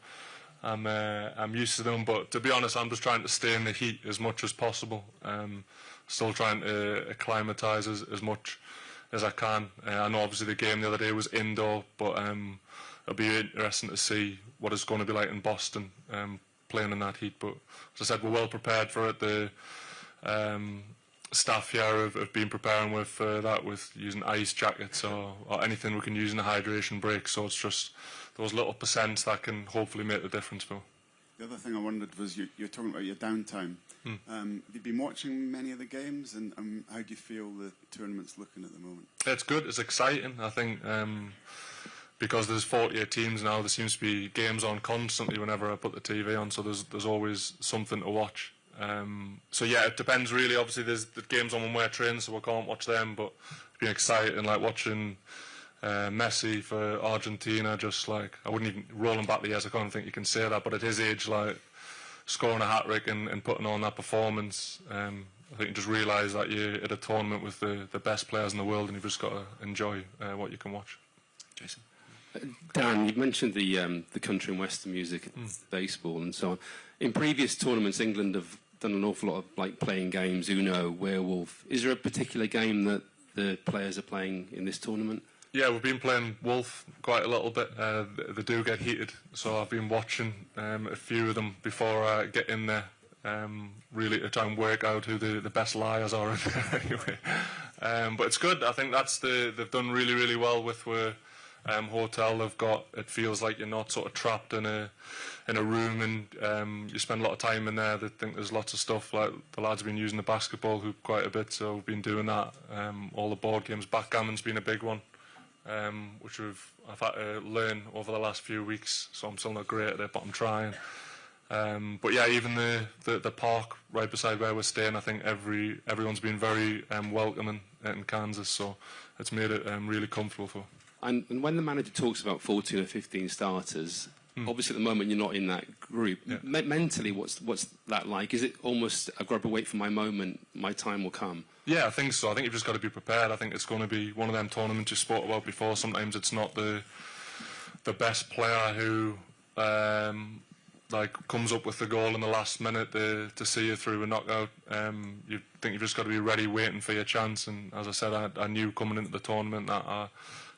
I'm used to them. But to be honest, I'm just trying to stay in the heat as much as possible. Still trying to acclimatise as much as I can. I know obviously the game the other day was indoor, but it'll be interesting to see what it's going to be like in Boston, playing in that heat. But as I said, we're well prepared for it. The staff here have been preparing with that, with using ice jackets or anything we can use in a hydration break. So it's just those little percents that can hopefully make the difference, Phil. The other thing I wondered was you're talking about your downtime. Have you been watching many of the games, and how do you feel the tournament's looking at the moment? It's good. It's exciting. I think because there's 48 teams now, there seems to be games on constantly whenever I put the TV on. So there's always something to watch. So yeah, it depends really. Obviously, there's the games on when we're training, so we can't watch them. But it's been exciting, like watching Messi for Argentina. Just like, I wouldn't even rolling back the years. I can't think you can say that, but at his age, like scoring a hat trick and putting on that performance, I think you just realise that you're at a tournament with the best players in the world, and you've just got to enjoy what you can watch. Jason. Dan, you mentioned the country and western music, baseball and so on. In previous tournaments, England have done an awful lot of like playing games, Uno, Werewolf. Is there a particular game that the players are playing in this tournament? Yeah, we've been playing Wolf quite a little bit. They do get heated, so I've been watching a few of them before I get in there, really to try and work out who the best liars are in there anyway. But it's good. I think they've done really, really well with where hotel they've got. It feels like you're not sort of trapped in a room, and you spend a lot of time in there. They think there's lots of stuff, like the lads have been using the basketball hoop quite a bit, so we've been doing that. All the board games, backgammon's been a big one, which I've had to learn over the last few weeks, so I'm still not great at it, but I'm trying. But yeah, even the park right beside where we're staying, I think everyone's been very welcoming in Kansas, so it's made it really comfortable for. And when the manager talks about 14 or 15 starters, obviously at the moment you're not in that group. Yeah. Mentally, what's that like? Is it almost, I've got to wait for my moment, my time will come? Yeah, I think so. I think you've just got to be prepared. I think it's going to be one of them tournaments you spoke about before. Sometimes it's not the best player who comes up with the goal in the last minute to see you through a knockout. You think you've just got to be ready, waiting for your chance. And as I said, I knew coming into the tournament that I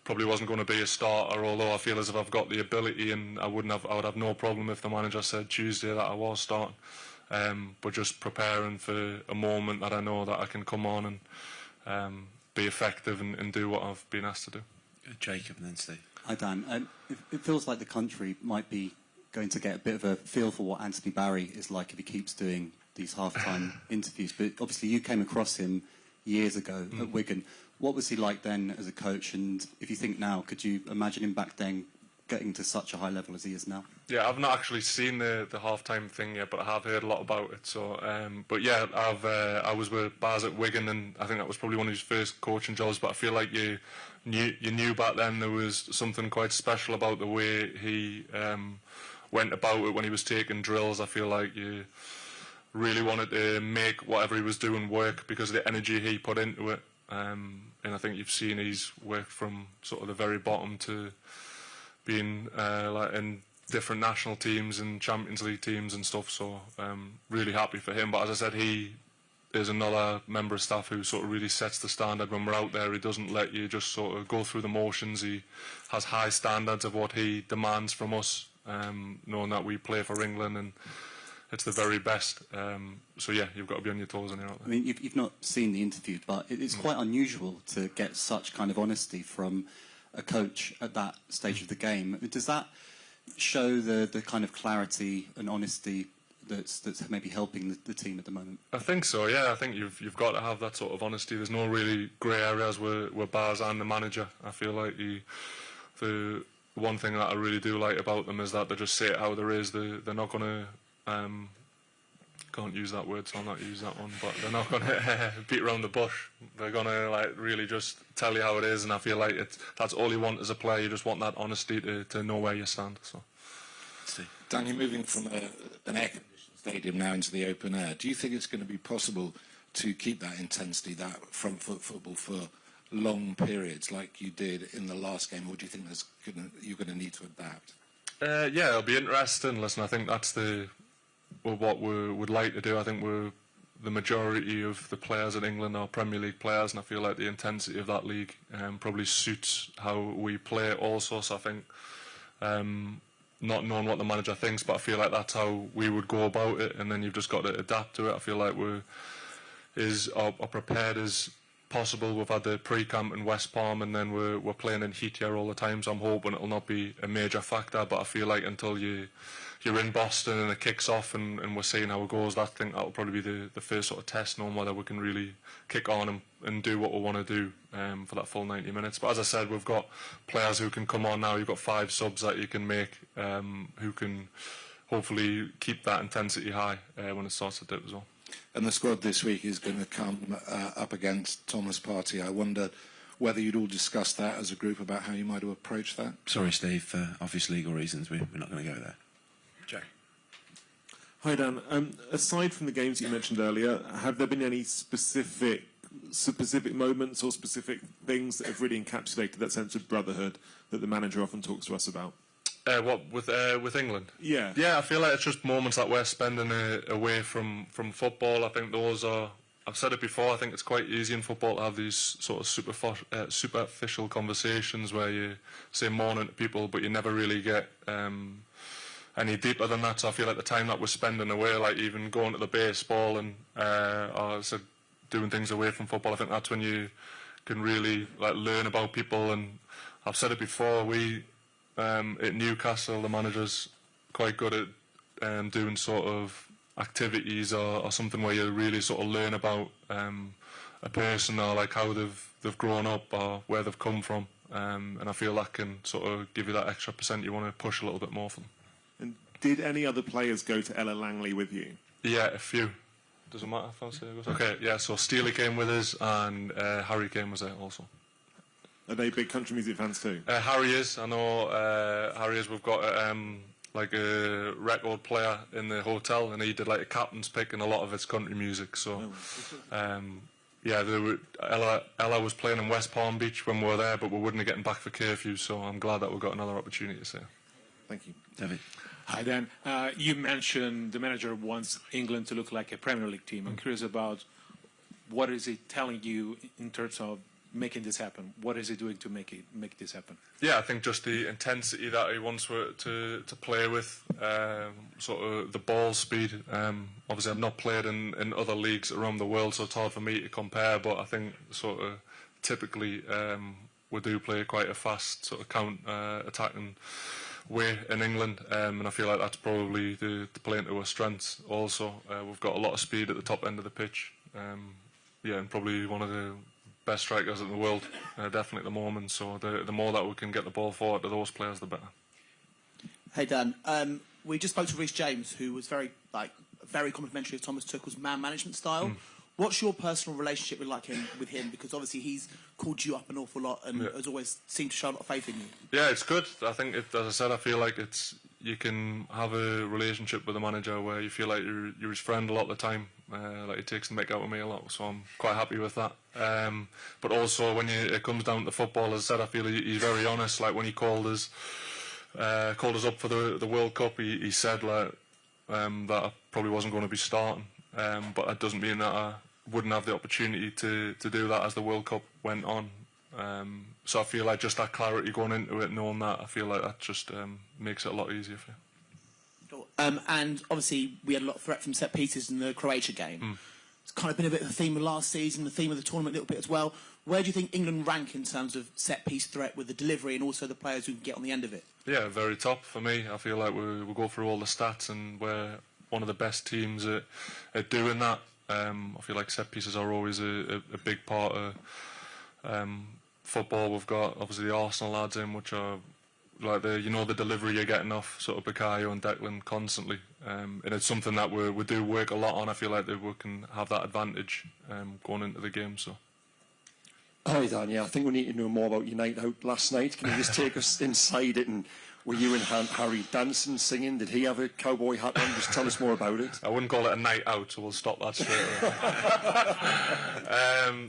probably wasn't going to be a starter, although I feel as if I've got the ability, and I would have no problem if the manager said Tuesday that I was starting. But just preparing for a moment that I know that I can come on and be effective and do what I've been asked to do. Jacob and then Steve. Hi Dan. It feels like the country might be going to get a bit of a feel for what Anthony Barry is like if he keeps doing these half-time interviews. But obviously you came across him years ago at Wigan. What was he like then as a coach? And if you think now, could you imagine him back then getting to such a high level as he is now? Yeah, I've not actually seen the half-time thing yet, but I have heard a lot about it. So, but yeah, I was with Baz at Wigan, and I think that was probably one of his first coaching jobs. But I feel like you knew back then there was something quite special about the way he went about it when he was taking drills. I feel like you really wanted to make whatever he was doing work because of the energy he put into it. And I think you've seen he's worked from sort of the very bottom to being in different national teams and Champions League teams and stuff. So really happy for him. But as I said, he is another member of staff who sort of really sets the standard when we're out there. He doesn't let you just sort of go through the motions. He has high standards of what he demands from us, knowing that we play for England and it's the very best. So yeah, you've got to be on your toes when you're out there. I mean, you've not seen the interview, but it's quite unusual to get such kind of honesty from a coach at that stage of the game. Does that show the kind of clarity and honesty that's maybe helping the team at the moment? I think so, yeah. I think you've got to have that sort of honesty. There's no really grey areas with Baz and the manager. I feel like the one thing that I really do like about them is that they just say it how there is. They're not going to can't use that word, so I'll not use that one, but they're not going to beat around the bush. They're going to really just tell you how it is, and I feel like that's all you want as a player. You just want that honesty to know where you stand. So, Dan, you're moving from an air-conditioned stadium now into the open air. Do you think it's going to be possible to keep that intensity, that front foot football for long periods like you did in the last game, or do you think you're going to need to adapt? Yeah, it'll be interesting. Listen, I think that's what we would like to do. I think the majority of the players in England are Premier League players, and I feel like the intensity of that league probably suits how we play also. So I think, not knowing what the manager thinks, but I feel like that's how we would go about it, and then you've just got to adapt to it. I feel like we are prepared as possible. We've had the pre-camp in West Palm, and then we're playing in heat here all the time, so I'm hoping it'll not be a major factor, but I feel like until you're in Boston and it kicks off and we're seeing how it goes, I think that'll probably be the first sort of test, knowing whether we can really kick on and do what we want to do for that full 90 minutes. But as I said, we've got players who can come on now. You've got 5 subs that you can make who can hopefully keep that intensity high when it starts to dip as well. And the squad this week is going to come up against Thomas Partey. I wonder whether you'd all discuss that as a group about how you might have approached that. Sorry, Steve, for obvious legal reasons, we're not going to go there. Jack. Hi, Dan. Aside from the games you mentioned earlier, have there been any specific moments or specific things that have really encapsulated that sense of brotherhood that the manager often talks to us about? What with England? Yeah. Yeah, I feel like it's just moments that we're spending away from football. I think those are. I've said it before. I think it's quite easy in football to have these sort of superficial conversations where you say morning to people, but you never really get any deeper than that. So I feel like the time that we're spending away, like even going to the baseball and doing things away from football, I think that's when you can really learn about people. And I've said it before. At Newcastle, the manager's quite good at doing sort of activities or something where you really sort of learn about a person or like how they've grown up or where they've come from, and I feel that can sort of give you that extra % you want to push a little bit more for them. And did any other players go to Ella Langley with you? Yeah, a few. doesn't matter if I say it. Okay, yeah, so Steely came with us, and Harry came was there also. Are they big country music fans too? Harry is. I know Harry is. We've got like a record player in the hotel, and he did like a captain's pick, and a lot of it's country music. So, yeah, Ella was playing in West Palm Beach when we were there, but we wouldn't have gotten back for curfew. So I'm glad that we got another opportunity to see her. Thank you, David. Hi, Dan. You mentioned the manager wants England to look like a Premier League team. I'm curious about what is he telling you in terms of making this happen? What is he doing to make this happen? Yeah, I think just the intensity that he wants to play with, sort of the ball speed. Obviously, I've not played in other leagues around the world, so it's hard for me to compare. But I think sort of typically we do play quite a fast sort of attacking way in England, and I feel like that's probably the playing to our strengths. Also, we've got a lot of speed at the top end of the pitch. Yeah, and probably one of the best strikers in the world, definitely at the moment. So the more that we can get the ball forward to those players, the better. Hey Dan, we just spoke to Reece James, who was very complimentary of Thomas Tuchel's man management style. What's your personal relationship with him? Because obviously he's called you up an awful lot and has always seemed to show a lot of faith in you. Yeah, it's good. I think, as I said, I feel like you can have a relationship with a manager where you feel like you're his friend a lot of the time. Like he takes the mick out of me a lot, so I'm quite happy with that. But also when it comes down to football, as I said, I feel he's very honest. Like when he called us up for the World Cup, he said like that I probably wasn't going to be starting, but that doesn't mean that I wouldn't have the opportunity to do that as the World Cup went on. So I feel like just that clarity going into it, knowing that, I feel like that just makes it a lot easier for you. And obviously we had a lot of threat from set pieces in the Croatia game. It's kind of been a bit of the theme of last season, the theme of the tournament a little bit as well. Where do you think England rank in terms of set piece threat with the delivery and also the players who can get on the end of it? Yeah, very top for me. I feel like we'll go through all the stats and we're one of the best teams at doing that. I feel like set pieces are always a big part of football. We've got obviously the Arsenal lads in, which are like the delivery you're getting off sort of Bukayo and Declan constantly, and it's something that we do work a lot on. I feel like that we can have that advantage going into the game. So. Hi Dan, yeah, I think we need to know more about your night out last night. Can you just take us inside it, and were you and Harry dancing, singing? Did he have a cowboy hat on? Just tell us more about it. I wouldn't call it a night out, so we'll stop that straight away.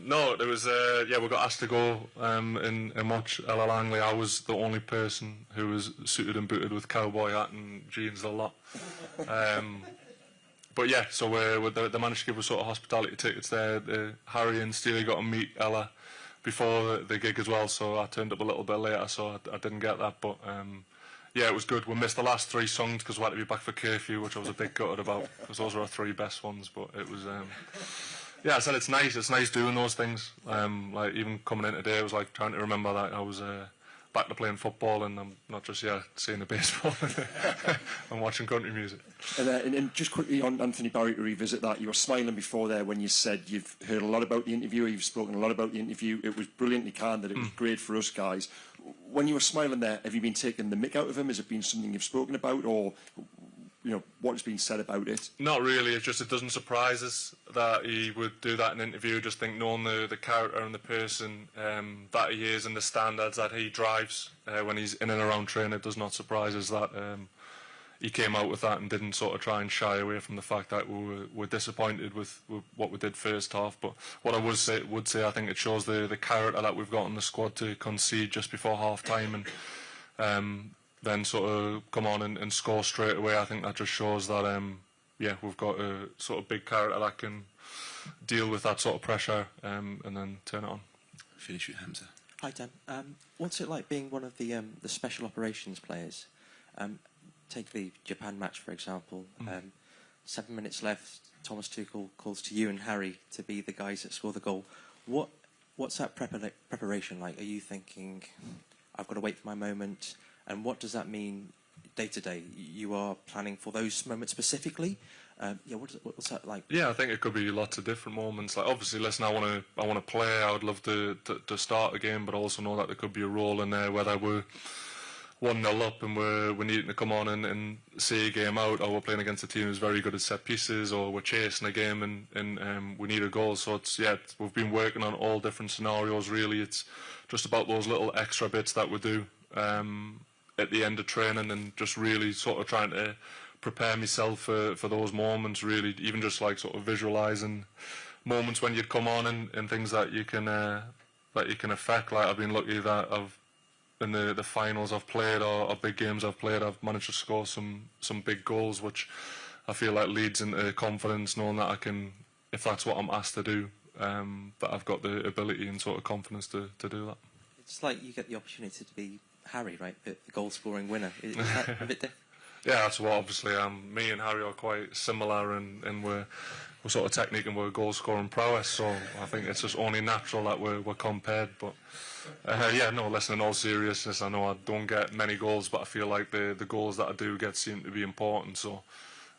No, there was we got asked to go and watch Ella Langley. I was the only person who was suited and booted with cowboy hat and jeans a lot. But yeah, so they managed to give us sort of hospitality tickets there. Harry and Steely got to meet Ella before the gig as well, so I turned up a little bit later, so I didn't get that. But yeah, it was good. We missed the last 3 songs because we had to be back for curfew, which I was a bit gutted about, because those were our 3 best ones. But it was, yeah, I said it's nice. It's nice doing those things. Like even coming in today, I was like trying to remember that I was back to playing football, and I'm not just seeing the baseball and watching country music. And just quickly on Anthony Barry, to revisit that, you were smiling before there when you said you've heard a lot about the interview, you've spoken a lot about the interview. It was brilliantly candid. It was great for us guys. When you were smiling there, have you been taking the mick out of him? Has it been something you've spoken about, or what has been said about it? Not really. It's just it doesn't surprise us that he would do that in an interview. Just think knowing the character and the person that he is and the standards that he drives when he's in and around training, it does not surprise us that he came out with that and didn't sort of try and shy away from the fact that we were disappointed with what we did first half. But what I would say, I think it shows the character that we've got in the squad to concede just before half time and then sort of come on and score straight away. I think that just shows that we've got a sort of big character that can deal with that sort of pressure and then turn it on. Finish with Hamza. Hi Dan. What's it like being one of the special operations players? Take the Japan match for example. 7 minutes left. Thomas Tuchel calls to you and Harry to be the guys that score the goal. What's that preparation like? Are you thinking, I've got to wait for my moment? And what does that mean day to day? You are planning for those moments specifically. What's that like? Yeah, I think it could be lots of different moments. Like obviously, listen, I want to play. I would love to start a game, but also know that there could be a role in there whether we're 1-0 up and we're needing to come on and see a game out, or we're playing against a team who's very good at set pieces, or we're chasing a game and we need a goal. So we've been working on all different scenarios really. It's just about those little extra bits that we do at the end of training, and just really sort of trying to prepare myself for those moments really, even just like sort of visualising moments when you'd come on and things that you can affect. Like I've been lucky that in the finals I've played or big games I've played, I've managed to score some big goals, which I feel like leads into confidence, knowing that I can, if that's what I'm asked to do, that I've got the ability and sort of confidence to do that. It's like you get the opportunity to be Harry, right? The goal scoring winner. Is that a bit different? Yeah, that's what obviously me and Harry are quite similar, and we're sort of technique and we're goal scoring prowess, so I think it's just only natural that we're compared. But listen, in all seriousness, I know I don't get many goals, but I feel like the goals that I do get seem to be important. So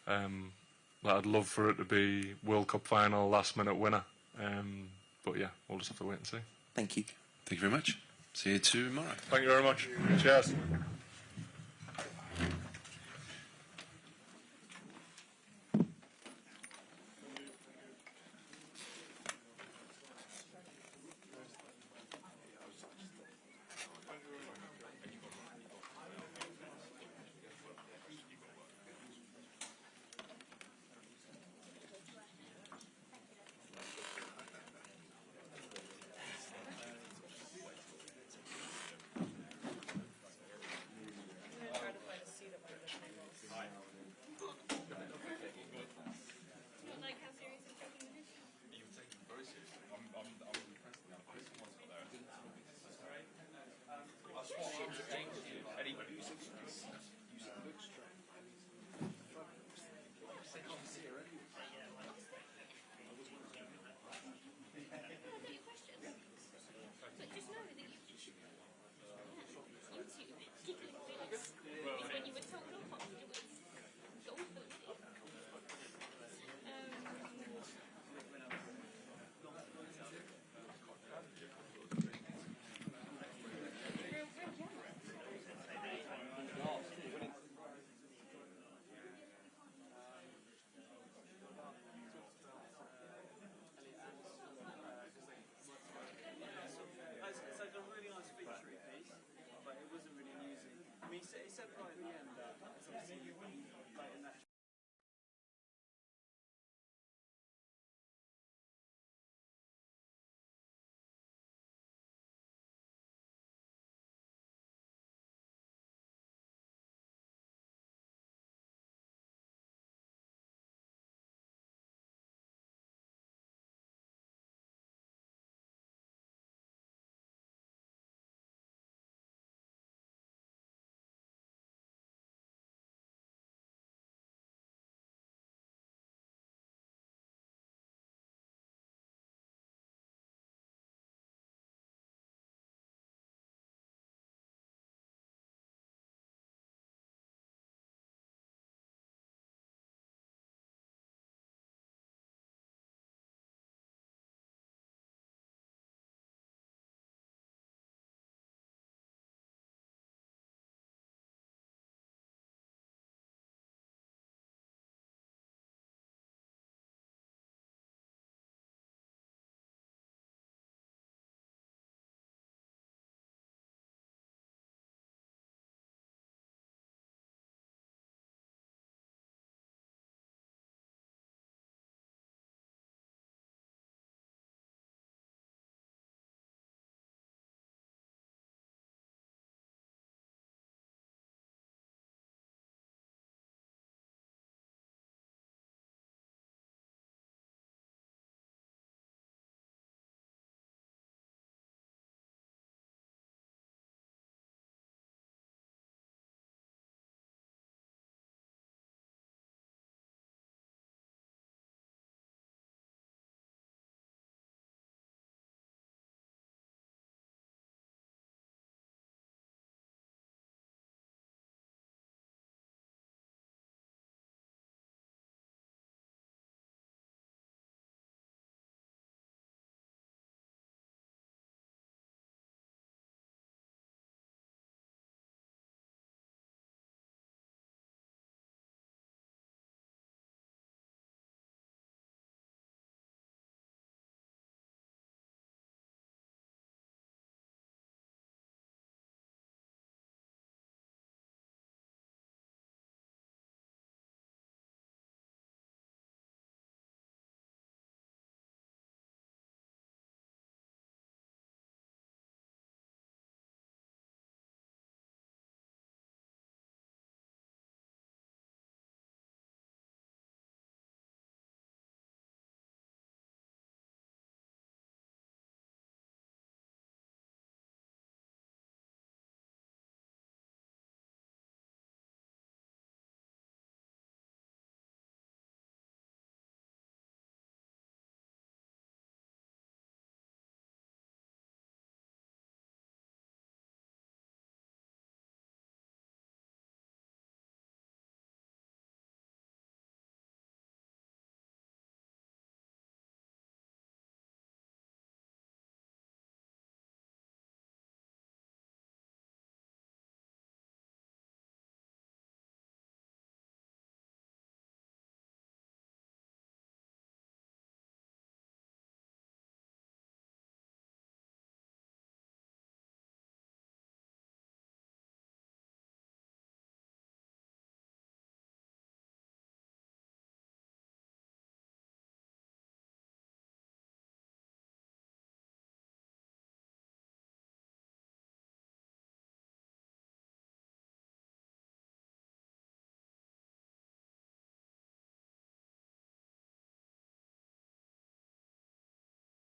I'd love for it to be World Cup final, last minute winner. But yeah, we'll just have to wait and see. Thank you. Thank you very much. See you tomorrow. Thank you very much. Cheers.